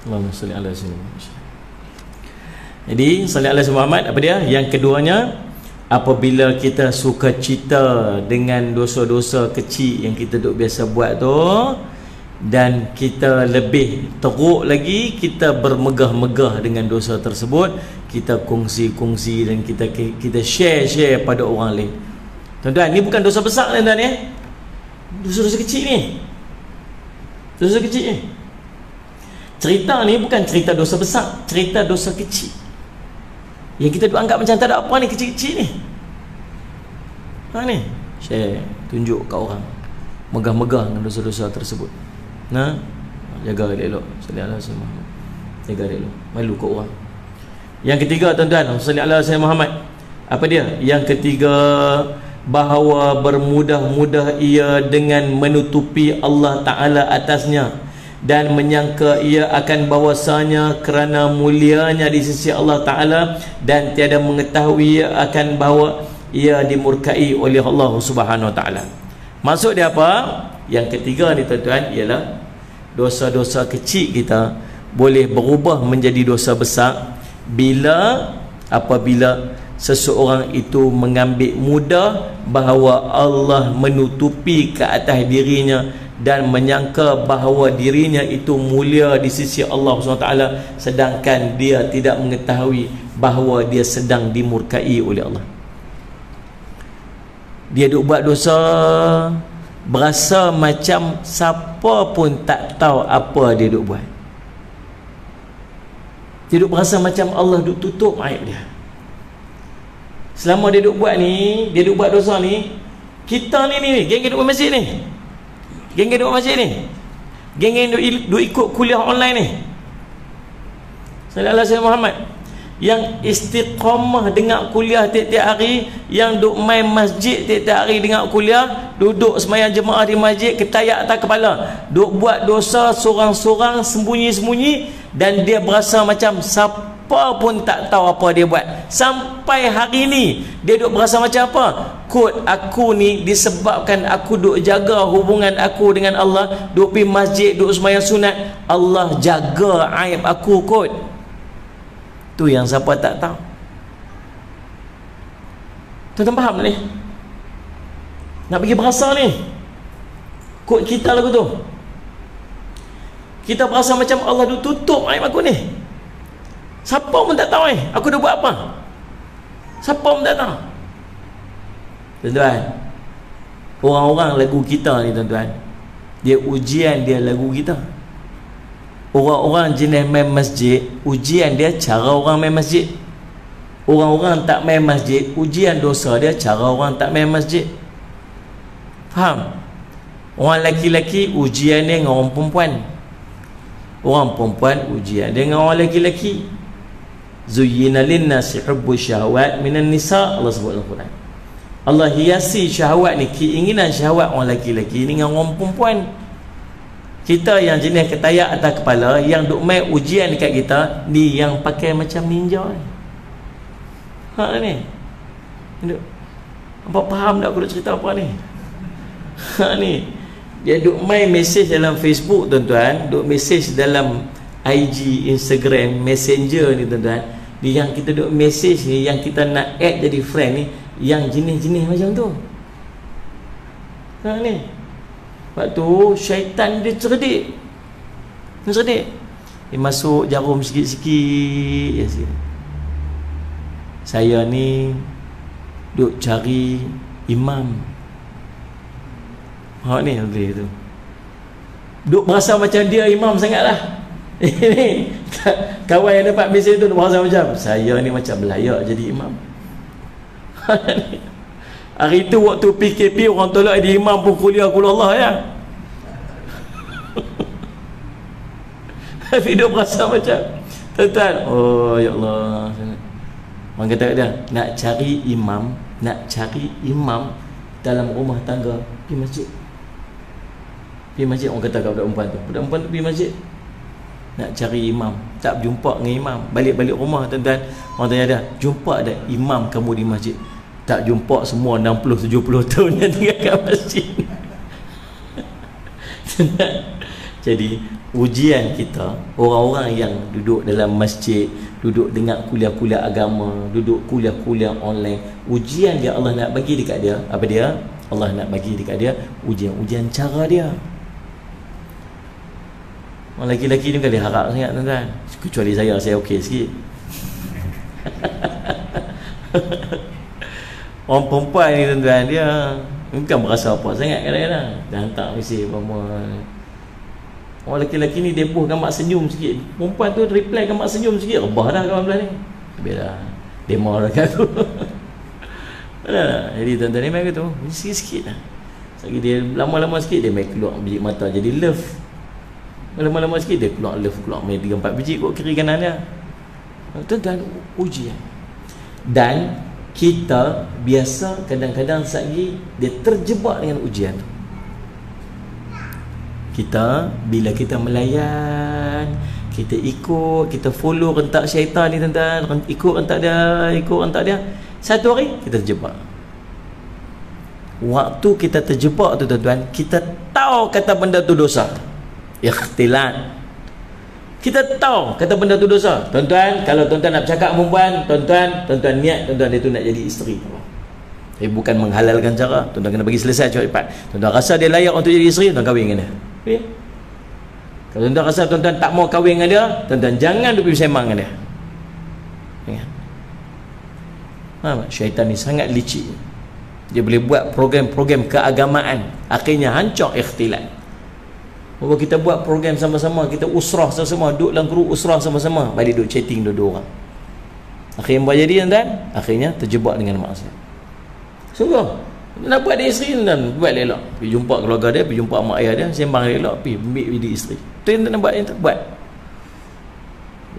Allahumma salli ala sayyidina. Jadi salli ala sayyidina Muhammad, apa dia? Yang keduanya, apabila kita suka cita dengan dosa-dosa kecil yang kita duk biasa buat tu, dan kita lebih teruk lagi, kita bermegah-megah dengan dosa tersebut, kita kongsi-kongsi dan kita share pada orang lain. Tuan-tuan, ni bukan dosa besar tuan-tuan ya. Dosa-dosa kecil ni. Dosa kecil ni. Cerita ni bukan cerita dosa besar, cerita dosa kecil yang kita anggap macam tak ada apa ni, kecil-kecil ni. Ni share, tunjuk kat orang, megah-megah dengan dosa-dosa tersebut. Jaga elok, salli ala sayyidina Muhammad. Jaga elok, malu kat orang. Yang ketiga tuan-tuan, salli ala sayyidina Muhammad, apa dia? Yang ketiga, bahawa bermudah-mudah ia dengan menutupi Allah Ta'ala atasnya dan menyangka ia akan bahwasanya kerana mulianya di sisi Allah Ta'ala, dan tiada mengetahui ia akan bahawa ia dimurkai oleh Allah Subhanahu Wa Ta'ala. Maksud dia apa? Yang ketiga ni tuan-tuan, ialah dosa-dosa kecil kita boleh berubah menjadi dosa besar apabila seseorang itu mengambil mudah bahawa Allah menutupi ke atas dirinya dan menyangka bahawa dirinya itu mulia di sisi Allah SWT, sedangkan dia tidak mengetahui bahawa dia sedang dimurkai oleh Allah. Dia duk buat dosa, berasa macam siapa pun tak tahu apa dia duk buat. Dia duk berasa macam Allah duk tutup aib dia. Selama dia duk buat ni, dia duk buat dosa ni, kita ni geng-geng duk masjid ni, geng-geng duk masjid ni, geng-geng duk ikut kuliah online ni, sallallahu alaihi Muhammad, yang istiqamah dengar kuliah tiap-tiap hari, yang duk main masjid tiap-tiap hari dengar kuliah, duduk sembahyang jemaah di masjid ketayak atas kepala, duk buat dosa sorang-sorang sembunyi-sembunyi, dan dia berasa macam siapa pun tak tahu apa dia buat. Sampai hari ni dia duk berasa macam apa? Kot aku ni disebabkan aku duk jaga hubungan aku dengan Allah, duk pergi masjid, duk sembahyang sunat, Allah jaga aib aku kot. Tu yang siapa tak tahu. Tuan-tuan faham ni? Nak bagi berasa ni, kot kita lagu tu, kita berasa macam Allah duk tutup aib aku ni. Siapa pun tak tahu aku dah buat apa. Siapa pun tak tahu. Tuan-tuan, orang-orang lagu kita ni tuan-tuan, Dia ujian dia lagu kita. Orang-orang jenis main masjid, ujian dia cara orang main masjid. Orang-orang tak main masjid, ujian dosa dia cara orang tak main masjid. Faham? Orang lelaki-lelaki ujian dia dengan orang perempuan. Orang perempuan ujian dia dengan orang lelaki-lelaki. Zuyyina lin-nasi hubbu syahwat minan nisa, Allah sebut dalam Quran. Allah hiasi syahwat ni, keinginan syahwat orang lelaki-lelaki dengan orang perempuan. Kita yang jenis ketayak atas kepala, yang duk main ujian dekat kita, ni yang pakai macam ninja ni. Ni. Nampak faham tak aku nak cerita apa ni? Ni. Dia duk main mesej dalam Facebook tuan-tuan, duk mesej dalam IG, Instagram, Messenger ni tuan-tuan. Yang kita duk mesej ni, yang kita nak add jadi friend ni, yang jenis-jenis macam tu. Ni. Sebab tu syaitan dia cerdik. Dia cerdik. Dia masuk jarum sikit-sikit. Saya ni duk cari imam. Ni tu. Duk berasa macam dia imam sangatlah. Ini kawan yang dapat mesej tu duk berasa macam saya ni macam belayak jadi imam. Hari tu waktu PKP orang tolak dia imam pun kuliah Allah ya. Tapi dia berasa macam tuan-tuan, oh ya Allah. Orang kata dia nak cari imam dalam rumah tangga, pergi masjid. Pergi masjid, orang kata kat budak perempuan tu. Budak perempuan tu pergi masjid. Nak cari imam, tak berjumpa dengan imam. Balik-balik rumah tuan-tuan, orang tanya dia, jumpa ada imam kamu di masjid? Tak jumpa, semua 60-70 tahun yang tinggal kat masjid. Jadi ujian kita, orang-orang yang duduk dalam masjid, duduk dengar kuliah-kuliah agama, duduk kuliah-kuliah online, ujian dia Allah nak bagi dekat dia. Apa dia? Allah nak bagi dekat dia ujian-ujian cara dia. Orang lelaki-lelaki ni kan dia harap sangat tuan-tuan. Kecuali saya okey sikit. Orang perempuan ni tuan-tuan, dia bukan berasa apa sangat kadang-kadang. Dah hantar mesej apa-apa. Orang lelaki-lelaki ni dia buh gambar senyum sikit. Perempuan tu reply gambar senyum sikit. Rebah dah kawan belah ni. Biarlah. Demo dah kat tu. Jadi tuan-tuan ni main ke tu. Sikit-sikit lah. Lagi dia lama-lama sikit dia main keluar biji mata jadi love. Lama-lama sikit dia keluar love, keluar main 3-4 biji kat kiri kanan dia. Tuan-tuan ujian. Dan kita biasa kadang-kadang lagi dia terjebak dengan ujian tu. Kita bila kita melayan, kita ikut, kita follow rentak syaitan ni tuan-tuan, ikut rentak dia, satu hari kita terjebak. Waktu kita terjebak tu tuan-tuan, kita tahu kata benda tu dosa. Ikhtilat. Kita tahu kata benda tu dosa. Tuan-tuan, kalau tuan-tuan nak bercakap perempuan, tuan-tuan niat tuan-tuan dia tu nak jadi isteri. Tapi bukan menghalalkan cara. Tuan-tuan kena bagi selesai cepat. Tuan-tuan rasa dia layak untuk jadi isteri, tuan kahwin dengan dia. Okay? Kalau tuan-tuan rasa tuan-tuan tak mau kahwin dengan dia, tuan-tuan jangan duk bersembang dengan dia. Ingat. Syaitan ni sangat licik. Dia boleh buat program-program keagamaan, akhirnya hancur ikhtilat. Bahawa kita buat program sama-sama, kita usrah sama-sama, duduk dalam grup usrah sama-sama, balik duduk chatting dua-dua orang. Akhirnya buat jadi tuan-tuan, akhirnya terjebak dengan maksiat. Sungguh nak buat dia isteri tuan, buat elok. Pergi jumpa keluarga dia, pergi jumpa mak ayah dia, sembang elok, pergi ambil dia isteri. Tu yang nak buat, yang tak buat.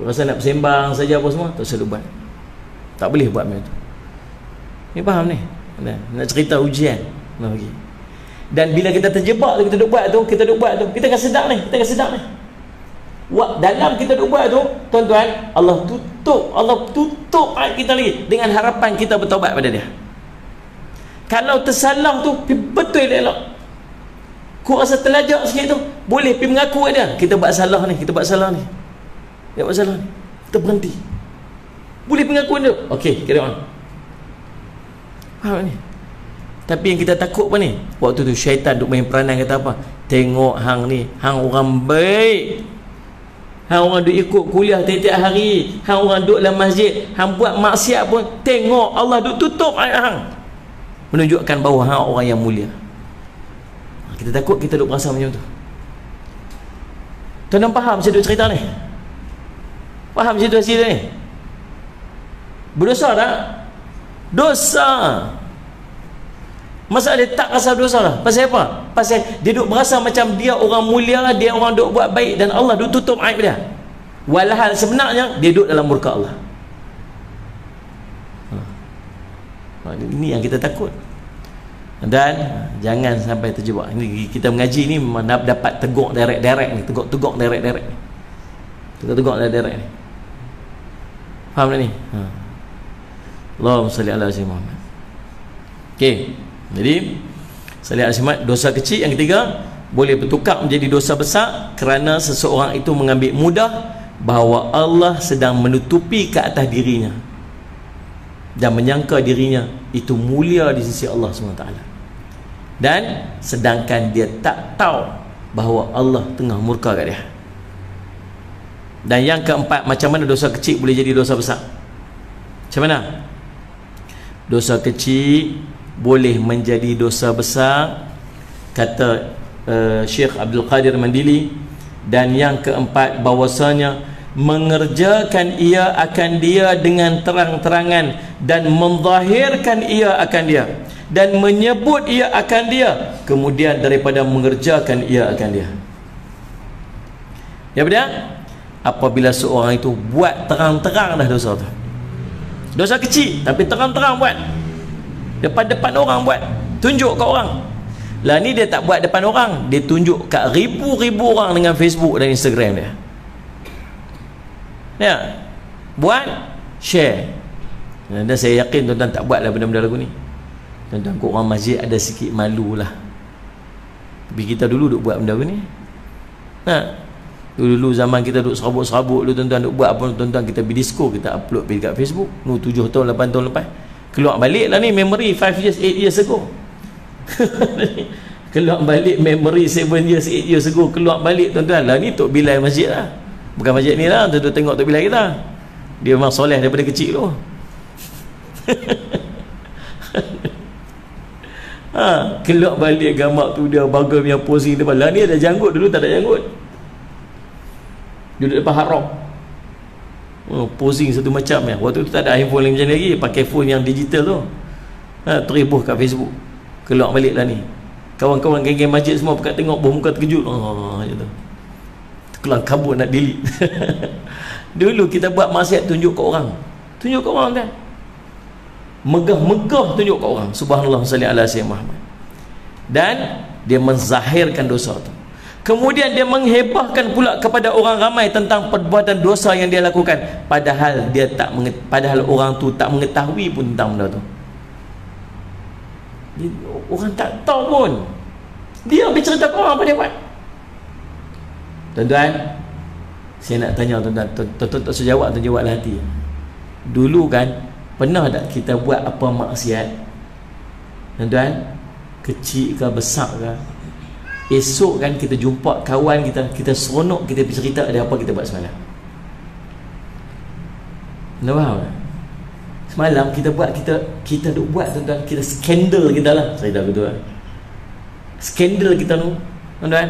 Rasa nak bersembang saja apa semua, tak selalu buat. Tak boleh buat macam tu. Ni faham ni? Nak cerita ujian nak bagi. Dan bila kita terjebak tu, kita duk buat tu, kita akan sedar ni, dalam kita duk buat tu, tuan-tuan, Allah tutup hati kita lagi dengan harapan kita bertaubat pada dia. Kalau tersalah tu, betul dia elok. Kau rasa terlajak sikit tu, boleh pergi mengaku dia. Kita buat salah ni. Kita berhenti. Boleh pergi mengaku dia. Okey, carry on. Faham ni? Tapi yang kita takut apa ni? Waktu tu syaitan duk main peranan kata apa? Tengok hang ni, hang orang baik. Hang orang duk ikut kuliah tiap-tiap hari. Hang orang duk dalam masjid, hang buat maksiat pun tengok Allah duk tutup ayat hang. Menunjukkan bahawa hang orang yang mulia. Kita takut kita duk berasa macam tu. Tuan-tuan faham saya duk cerita ni? Faham situasi ni? Berdosa tak? Dosa. Masalah dia tak rasa dosa lah. Pasal apa? Pasal dia duk berasa macam dia orang mulia, dia orang duk buat baik, dan Allah duk tutup aib dia. Walhal sebenarnya dia duk dalam murka Allah. Ini yang kita takut. Dan jangan sampai terjebak. Ini kita mengaji ni memang dapat teguk direct ni, teguk direct ni. Teguk direct ni. Faham tak ni? Allahumma salli ala sayyidina Muhammad. Okey. Jadi salli ala sayyidina, dosa kecil. Yang ketiga, boleh bertukar menjadi dosa besar kerana seseorang itu mengambil mudah bahawa Allah sedang menutupi ke atas dirinya dan menyangka dirinya itu mulia di sisi Allah SWT, dan sedangkan dia tak tahu bahawa Allah tengah murka kat dia. Dan yang keempat, macam mana dosa kecil boleh jadi dosa besar? Macam mana? Dosa kecil boleh menjadi dosa besar, kata Syekh Abdul Qadir Mandili. Dan yang keempat, bahwasanya mengerjakan ia akan dia dengan terang-terangan dan menzahirkan ia akan dia dan menyebut ia akan dia, kemudian daripada mengerjakan ia akan dia. Ya betul? Apabila seorang itu buat terang-terang dah dosa tu, dosa kecil tapi terang-terang buat, depan-depan orang buat, tunjuk kat orang. Lah ni dia tak buat depan orang, dia tunjuk kat ribu-ribu orang dengan Facebook dan Instagram dia. Ya, buat, share. Dan saya yakin tuan-tuan tak buatlah benda-benda lagu ni. Tuan-tuan kau orang masjid ada sikit malu lah. Tapi kita dulu duk buat benda ni. Dulu zaman kita duk serabut-serabut dulu, tuan-tuan duk buat apa, tuan-tuan kita pergi disco, kita upload pergi kat Facebook. 7 tahun 8 tahun lepas keluar balik lah ni memory 5 years 8 years ago. Keluar balik memory 7 years 8 years ago, keluar balik tuan-tuan. Lah ni Tok Bilal masjid lah, bukan masjid ni lah. Tuan-tuan tengok Tok Bilal kita, dia memang soleh daripada kecil tu. Keluar balik gambar tu dia bagai punya posing depan. Lah ni ada janggut, dulu tak ada janggut. Duduk depan hard rock, posing satu macam ya. Waktu tu tak ada handphone macam ni lagi, pakai phone yang digital tu. Teribuh kat Facebook. Keluar balik lah ni, kawan-kawan geng-geng masjid semua pekat tengok, bermuka terkejut. Macam tu, keluar kabut nak delete. Dulu kita buat maksiat tunjuk kat orang, kan, megah-megah tunjuk kat orang. Subhanallah salli ala sayyidina Muhammad. Dan dia menzahirkan dosa tu. Kemudian dia menghebahkan pula kepada orang ramai tentang perbuatan dosa yang dia lakukan, padahal padahal orang tu tak mengetahui pun tentang benda tu. Orang tak tahu pun, dia bercerita ke orang apa dia buat. Tuan-tuan, saya nak tanya tuan-tuan, tuan-tuan tak usah jawab, tuan jawablah hati. Dulu kan, pernah tak kita buat apa maksiat, tuan-tuan, kecil ke besar ke, esok kan kita jumpa kawan kita seronok, kita bercerita ada apa kita buat semalam. Anda faham tak? Semalam kita buat, kita duk buat tuan-tuan, kita skandal kita lah, cerita betul kan, skandal kita tu tuan-tuan.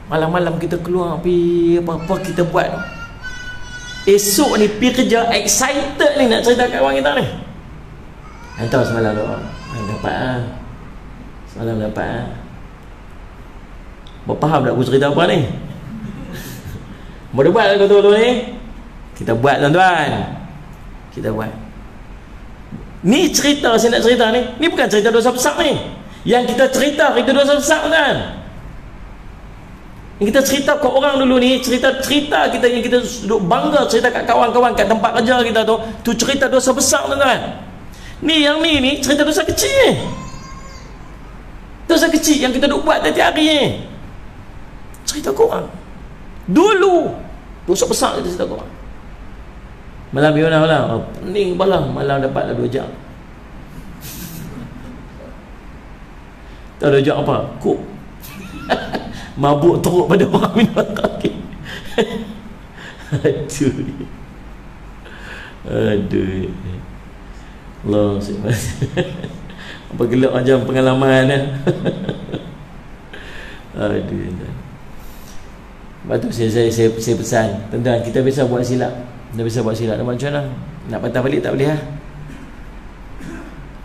Malam-malam kita keluar pergi apa-apa kita buat. Esok ni pergi kerja excited ni nak cerita kat kawan kita ni. Hantar semalam tu dapat semalam dapat Bapak faham tak aku cerita apa ni? Boleh buat lah kau tu ni. Kita buat tuan-tuan, kita buat. Ni cerita saya nak cerita ni bukan cerita dosa besar ni. Yang kita cerita dosa besar kan. Yang kita cerita ke orang dulu ni, cerita kita yang kita duduk bangga cerita kat kawan-kawan kat tempat kerja kita tu cerita dosa besar tuan-tuan. Ni yang ni cerita dosa kecil ni. Dosa kecil yang kita duduk buat tiap hari ni, cerita ke orang. Dulu dosa besar kita cerita ke orang. Malam biona malam pening balang, malam dapatlah 2 jam. Tahu 2 jam apa? Kok mabuk teruk pada orang minum kaki. Aduh Allah apa gelap macam pengalaman ya. Aduh. Lepas tu saya pesan, tuan-tuan, kita biasa buat silap. Kita biasa buat silap. Nak macam mana? Nak patah balik tak boleh lah.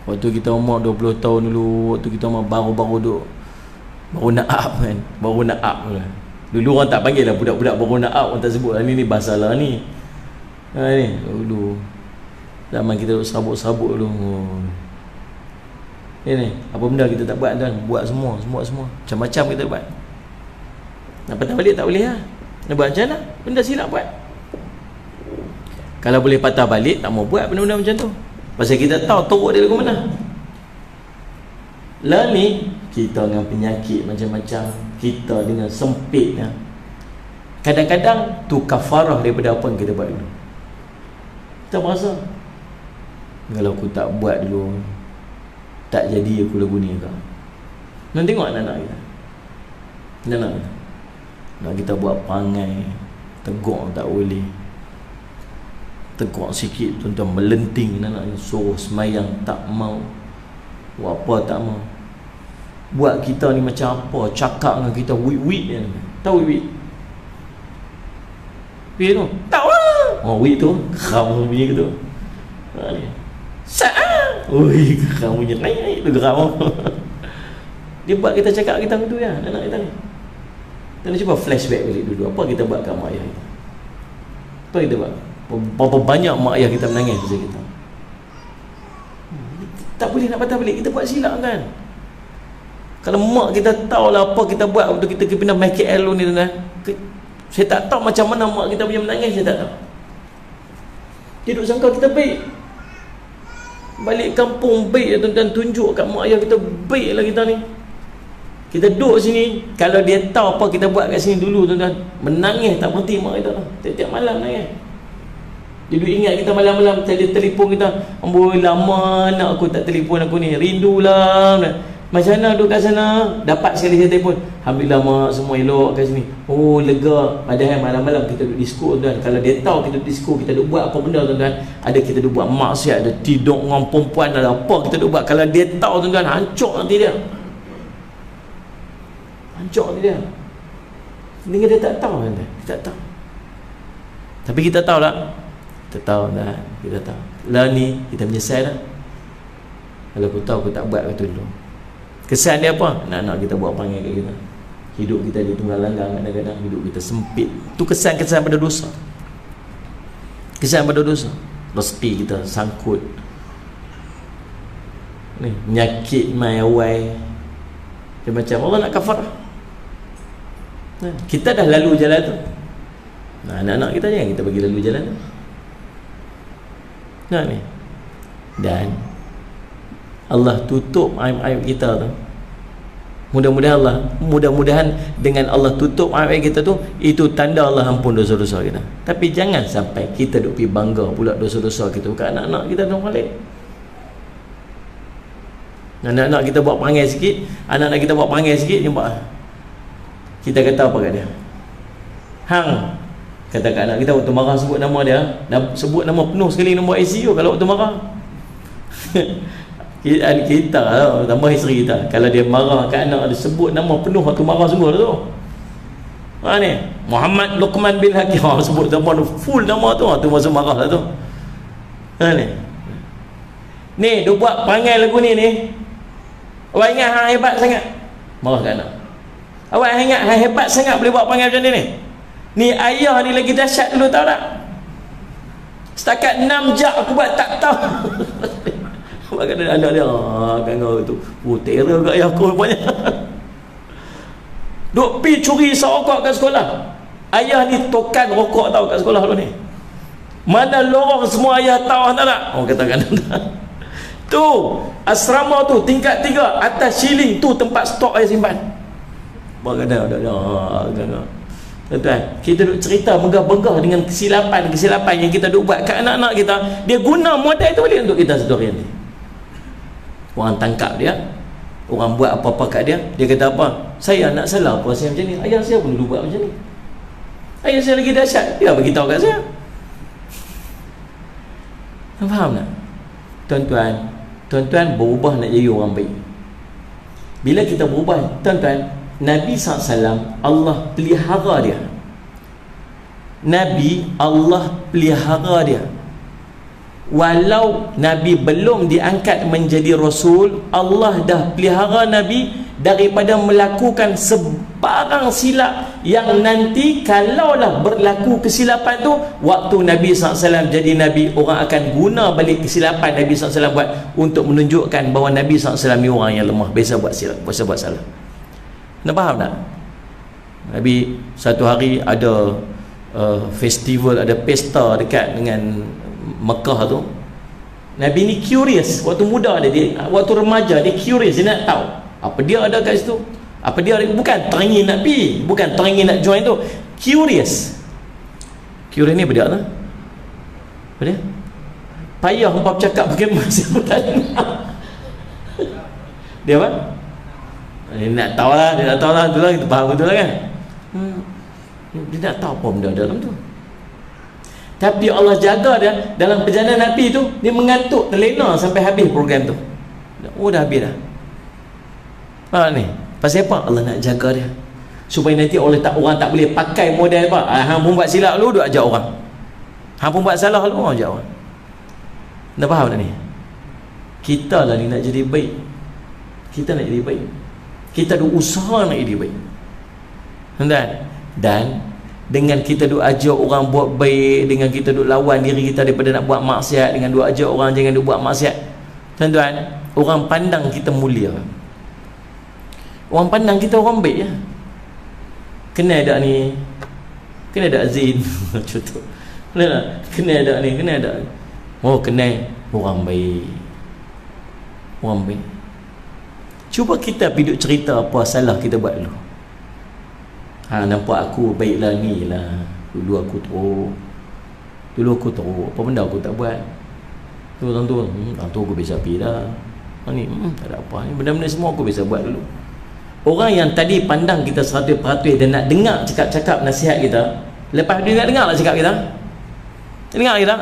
Waktu kita umur 20 tahun dulu, waktu kita umur baru-baru duk, baru nak up kan. Baru nak up lah. Dulu orang tak panggil lah budak-budak baru nak up, orang tak sebut lah ni bahasa lah ni. Ni dulu zaman kita duk serabut-serabut dulu. Ni apa benda kita tak buat tuan? Buat semua. Macam-macam kita buat. Nak patah balik tak boleh lah. Nak buat macam mana? Benda silap buat. Kalau boleh patah balik, tak mau buat benda-benda macam tu. Pasal kita tahu teruk dia ke mana. Lah ni kita dengan penyakit macam-macam, kita dengan sempitnya. Kadang-kadang tu kafarah daripada apa yang kita buat dulu. Kita berasa, kalau aku tak buat dulu, tak jadi aku lagu ni ke. Nak tengok anak-anak kita. Anak-anak kita. Nak kita buat perangai, tegur tak boleh. Tegur sikit tuan-tuan melenting anak-anak, suruh semayang tak mau, buat apa tak mau. Buat kita ni macam apa, cakap dengan kita wit-wit je. Tahu wit-wit? Wit tu? Tahu lah. Oh wit tu, geram bunyi tu. Ni. Sa'ah. Ui, geram bunyi naik tu geram. Dia buat kita cakap kita tu ya, anak kita ni. Kita cuba flashback balik dulu. Apa kita buat kat mak ayah kita? Apa kita buat? Berapa banyak mak ayah kita menangis pasal kita. Tak boleh nak patah balik. Kita buat silap kan. Kalau mak kita tahu lah apa kita buat waktu kita pindah main KL ni tuan-tuan. Saya tak tahu macam mana mak kita punya menangis. Saya tak tahu. Dia duk sangka kita baik. Balik kampung baik tuan-tuan. Tunjuk kat mak ayah kita baik lah kita ni. Kita duduk sini, kalau dia tahu apa kita buat kat sini dulu tuan-tuan, menangis tak berhenti mak kita. Tiap-tiap malam nangis. Dia duduk ingat kita malam-malam, dia telefon kita, amboi lama nak aku tak telefon aku ni, rindulah. Macam mana duduk kat sana? Dapat sekali saya telefon, alhamdulillah mak semua elok kat sini. Oh lega. Padahal malam-malam kita duduk disco tuan. Kalau dia tahu kita duduk disco, kita duduk buat apa benda tuan-tuan, ada kita duduk buat maksiat, ada tidur dengan perempuan, ada apa kita duduk buat. Kalau dia tahu tuan-tuan, hancur nanti dia. Hancur dia. Dengan dia tak tahu kan? Dia tak tahu. Tapi kita tahu tak? Kita tahu tak? Kita tahu. Lah ni kita menyesal tak? Kalau aku tahu aku tak buat kata dulu. Kesan dia apa? Anak-anak kita buat panggil kat kita. Hidup kita di tunggal langgang, kadang-kadang hidup kita sempit. Tu kesan-kesan pada dosa. Kesan pada dosa. Rezeki kita sangkut. Ni penyakit mai awal. Macam Allah nak kafarah. Kita dah lalu jalan tu. Anak-anak kita jangan kita bagi lalu jalan tu. Ni. Dan Allah tutup aib-aib kita tu. Mudah-mudahan dengan Allah tutup aib-aib kita tu, itu tanda Allah ampun dosa-dosa kita. Tapi jangan sampai kita duk pergi bangga pula dosa-dosa kita kat anak-anak kita tu balik. Anak-anak kita buat perangai sikit, jumpa. Kita kata apa kat dia? Hang. Kata kat anak kita waktu marah sebut nama dia, sebut nama penuh sekali nombor ICU kalau waktu marah. kita tambah isteri kita, kalau dia marah kat anak dia sebut nama penuh waktu marah semua tu. Ni Muhammad Luqman bin Hakim, sebut nama full nama tu masa marah lah tu. Ni dia buat perangai lagu ni. Awak ingat hang hebat sangat? Marah kat anak. Awak ingat hang hebat sangat boleh buat perangai macam ni? Ni ayah ni lagi dahsyat dulu, tahu tak? Setakat 6 jam aku buat tak tahu. Awak kata anak dia, kan kau tu. Terror kat ayah aku rupanya. Duk pi curi rokok kat sekolah. Ayah ni tokan rokok tahu kat sekolah dulu ni. Mana lorong semua ayah tahu tak? Oh katakan. Tu asrama tu tingkat 3 atas shilling tu tempat stok ayah simpan. Bagaimana dah. Tuan-tuan, kita duk cerita megah-begah dengan kesilapan yang kita duk buat kat anak-anak kita. Dia guna modal tu balik untuk kita satu hari ni. Orang tangkap dia, orang buat apa-apa kat dia, dia kata apa? Saya nak salah apa saya macam ni? Ayah saya pun dulu buat macam ni. Ayah saya lagi dahsyat, dia bagi tahu kat saya. Faham tak? Tuan-tuan berubah nak jadi orang baik. Bila kita berubah, tuan-tuan, Nabi SAW Allah pelihara dia. Nabi Allah pelihara dia. Walau Nabi belum diangkat menjadi Rasul, Allah dah pelihara Nabi daripada melakukan sebarang silap yang nanti kalaulah berlaku kesilapan tu, waktu Nabi SAW jadi Nabi, orang akan guna balik kesilapan Nabi SAW buat untuk menunjukkan bahawa Nabi SAW ni orang yang lemah, biasa buat silap, biasa buat salah. Anda faham tak? Nabi satu hari ada festival, ada pesta dekat dengan Mekah tu. Nabi ni curious, waktu muda dia, waktu remaja dia curious, dia nak tahu apa dia ada kat situ, apa dia ada. Bukan teringin nak pergi, bukan teringin nak join tu, curious. Curious ni apa dia lah? Apa dia? Payah hampa bercakap pakai masa tak dengar. Dia apa? Dia nak tahu lah, dia nak tahu lah, tu lah, kita faham betul lah kan. Dia nak tahu apa benda dalam tu. Tapi Allah jaga dia dalam perjalanan Nabi tu, dia mengantuk terlena sampai habis program tu. Oh, dah habis dah. Ni pasal apa? Allah nak jaga dia supaya nanti orang tak boleh pakai model apa. Hang pun buat silap lu, duk ajak orang. Hang pun buat salah lu, ajak orang. Dah faham tak ni? Kita lah ni nak jadi baik. Kita nak jadi baik. Kita ada usaha nak jadi baik. Dan dengan kita duk ajak orang buat baik, dengan kita duk lawan diri kita daripada nak buat maksiat, dengan duk ajak orang jangan duk buat maksiat, tuan-tuan, orang pandang kita mulia. Orang pandang kita orang baik ya. Kenal tak ni? Kenal tak Azin? Contoh. Kenal tak ni? Kenal tak? Oh, kenal. Orang baik. Orang baik. Cuba kita pergi duk cerita apa salah kita buat dulu. Nampak aku baiklah ni lah. Dulu aku teruk. Apa benda aku tak buat. Tu aku biasa pergi dah. Ni tak ada apa ni. Benda-benda semua aku biasa buat dulu. Orang yang tadi pandang kita 100% dan nak dengar cakap-cakap nasihat kita, lepas dia nak dengar lah cakap kita. Dengar kita.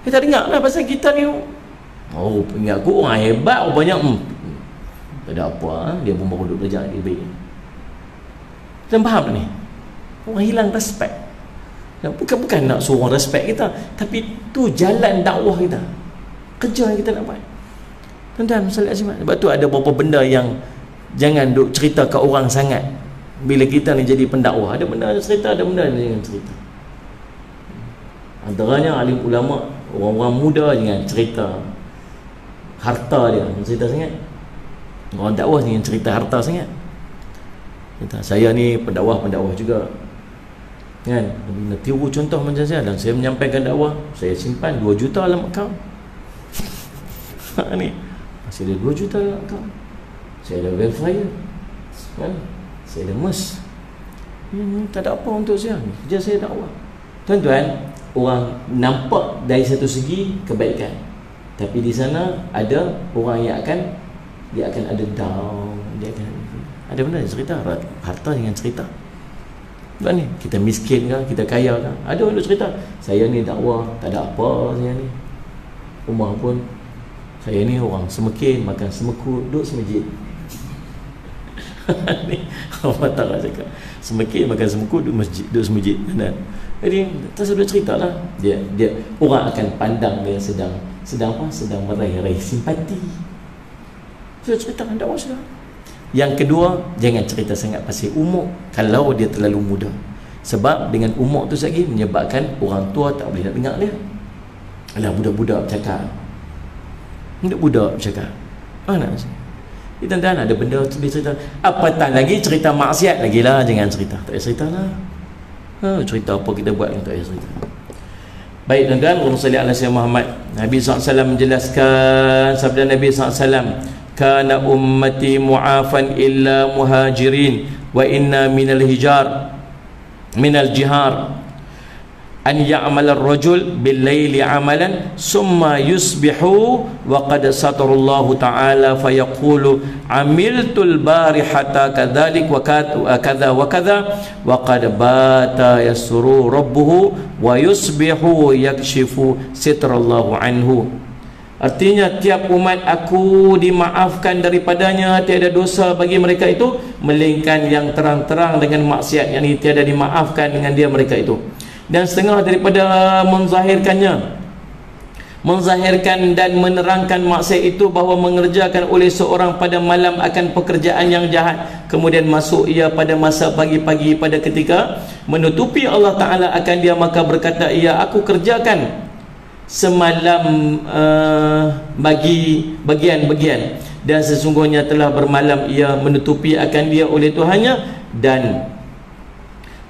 Kita dengar lah pasal kita ni. Oh, ingat aku orang hebat rupanya. Tak ada apa. Dia pun baru duduk belajar dia baik. Dan faham tak ni? Orang hilang respect. Bukan nak suruh orang respect kita, tapi tu jalan dakwah kita, kerja yang kita nak buat. Tuan-tuan, sebab tu ada beberapa benda yang jangan duk cerita ke orang sangat. Bila kita ni jadi pendakwah, ada benda yang cerita, ada benda yang jangan cerita. Antaranya alim ulama, orang-orang muda jangan cerita harta dia, cerita sangat. Orang dakwah jangan cerita harta sangat. Saya ni pendakwah juga kan, nak tiru contoh macam saya, dan saya menyampaikan dakwah, saya simpan 2 juta dalam akaun. Ni masih ada 2 juta dalam akaun. Saya ada welfare kan? Saya ada MES. Tak ada apa untuk saya, kerja saya dakwah. Tuan-tuan, orang nampak dari satu segi kebaikan, tapi di sana ada orang yang dia akan ada down, dia akan ada benda yang cerita. Harta dengan cerita. Bukan ni, kita miskin ke, kita kaya ke, ada orang cerita, saya ni dakwah, tak ada apa saya ni. Rumah pun, saya ni orang semekin, makan semekut, duduk semajid. Ni orang tak cakap semekin, makan semekut, duduk semajid. Jadi, tak sudah cerita lah. Dia orang akan pandang dia sedang apa? Sedang meraih-raih simpati. Sudah cerita dakwah sudah. Yang kedua, jangan cerita sangat pasal umur kalau dia terlalu muda. Sebab dengan umur tu lagi menyebabkan orang tua tak boleh nak dengar dia. Alah, budak-budak bercakap. Budak-budak bercakap. Mana sih? Tuan-tuan, ada benda tu dia cerita. Apatah lagi cerita maksiat lagi lah. Jangan cerita. Tak payah cerita lah. Cerita apa kita buat yang tak payah cerita. Baik tuan-tuan, Allahumma salli ala sayyidina Muhammad. Nabi SAW menjelaskan sabda Nabi SAW, kana ummati mu'afan illa muhajirin wa inna minal jihar an ya'mal ar-rajul bil laili 'amalan summa yusbihu wa qad satarallahu ta'ala fayaqulu amiltul barihata kadzalik wa kadza wa kadza wa qad bata yasru rabbuhu wa yusbihu yakshifu sitrallahu anhu. Artinya tiap umat aku dimaafkan daripadanya, tiada dosa bagi mereka itu, melainkan yang terang-terang dengan maksiat, yang ini tiada dimaafkan dengan dia mereka itu. Dan setengah daripada menzahirkan dan menerangkan maksiat itu bahawa mengerjakan oleh seorang pada malam akan pekerjaan yang jahat, kemudian masuk ia pada masa pagi-pagi pada ketika menutupi Allah Ta'ala akan dia, maka berkata ia, aku kerjakan semalam bagi bagian-bagian, dan sesungguhnya telah bermalam ia menutupi akan dia oleh Tuhannya, dan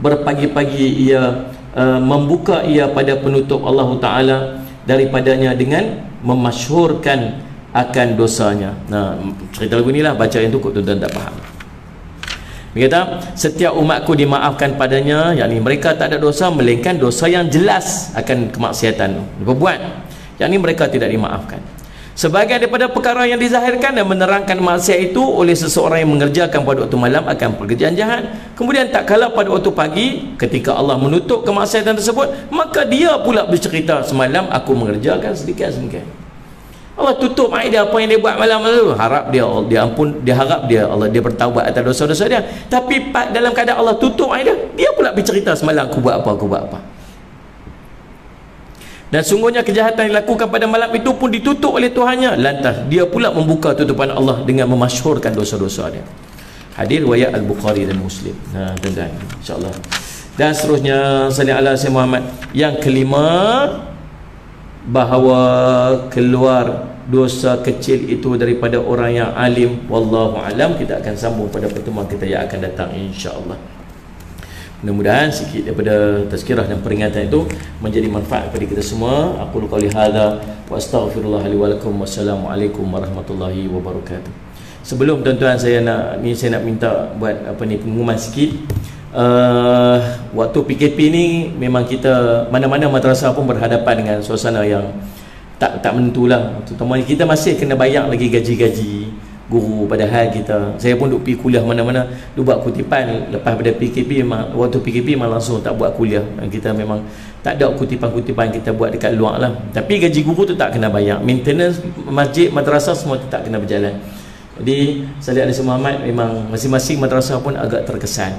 berpagi-pagi ia membuka ia pada penutup Allah Ta'ala daripadanya dengan memasyhurkan akan dosanya. Nah, cerita lagu ni lah, baca yang tu kok tuan-tuan tak faham. Dia kata setiap umatku dimaafkan padanya, yakni mereka tak ada dosa melainkan dosa yang jelas akan kemaksiatan berbuat, yakni mereka tidak dimaafkan. Sebagian daripada perkara yang dizahirkan dan menerangkan maksiat itu oleh seseorang yang mengerjakan pada waktu malam akan pekerjaan jahat, kemudian tak kala pada waktu pagi ketika Allah menutup kemaksiatan tersebut, maka dia pula bercerita, semalam aku mengerjakan sedikit-sedikit. Allah tutup aib dia, apa yang dia buat malam itu, harap dia ampun, dia harap Allah bertaubat atas dosa-dosa dia. Tapi dalam keadaan Allah tutup aib dia pula bercerita, semalam aku buat apa. Dan sungguhnya kejahatan yang dilakukan pada malam itu pun ditutup oleh Tuhannya, lantas dia pula membuka tutupan Allah dengan memasyhurkan dosa-dosa dia. Hadis riwayat Al-Bukhari dan Muslim. Nah, tuan-tuan, insya-Allah. Dan seterusnya, salli ala Sayyidina Muhammad. Yang kelima, bahawa keluar dosa kecil itu daripada orang yang alim. Wallahu alam. Kita akan sambung pada pertemuan kita yang akan datang, insya-Allah. Mudah-mudahan sikit daripada tazkirah dan peringatan itu menjadi manfaat kepada kita semua. Aku qouli hadza wa astaghfirullah li wa lakum. Wassalamualaikum warahmatullahi wabarakatuh. Sebelum tuan-tuan saya nak minta buat pengumuman sikit. Waktu PKP ni memang kita mana-mana madrasah pun berhadapan dengan suasana yang tak menentulah. Terutama kita masih kena bayar lagi gaji-gaji guru, padahal saya pun duk pergi kuliah mana-mana, duk buat kutipan lepas pada PKP. Waktu PKP memang langsung tak buat kuliah, kita memang tak ada kutipan-kutipan kita buat dekat luar lah. Tapi gaji guru tu tak kena bayar, maintenance masjid, madrasah semua tu tak kena berjalan. Jadi salih alaihi Muhammad, memang masing-masing madrasah pun agak terkesan.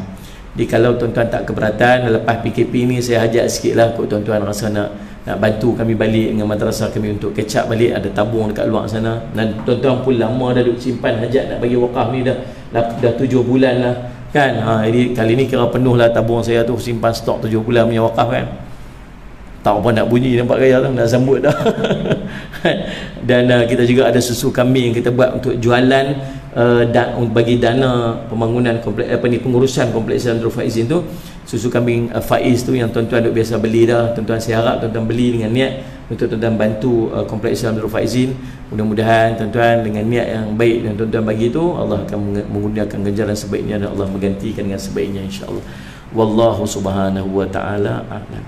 Jadi kalau tuan-tuan tak keberatan, lepas PKP ni saya hajat sikit lah kot tuan-tuan rasa nak bantu kami balik dengan madrasah kami untuk catch up balik, ada tabung dekat luar sana. Dan tuan-tuan pun lama dah duk simpan hajat nak bagi wakaf ni, dah 7 bulan lah kan. Jadi kali ni kira penuh lah tabung saya tu, simpan stok 7 bulan punya wakaf kan. Tak apa nak bunyi, nampak gaya lah, nak sambut dah. Dan kita juga ada susu kambing kita buat untuk jualan, bagi dana pembangunan kompleks pengurusan kompleks Darul Faizin tu. Susu kambing Faiz tu yang tuan-tuan duk biasa beli dah. Tuan-tuan saya harap tuan-tuan beli dengan niat untuk tuan-tuan bantu kompleks Darul Faizin. Mudah-mudahan tuan-tuan dengan niat yang baik dan tuan-tuan bagi tu, Allah akan menggunakan ganjaran sebaiknya dan Allah menggantikan dengan sebaiknya, insya-Allah. Wallahu subhanahu wa ta'ala a'lam.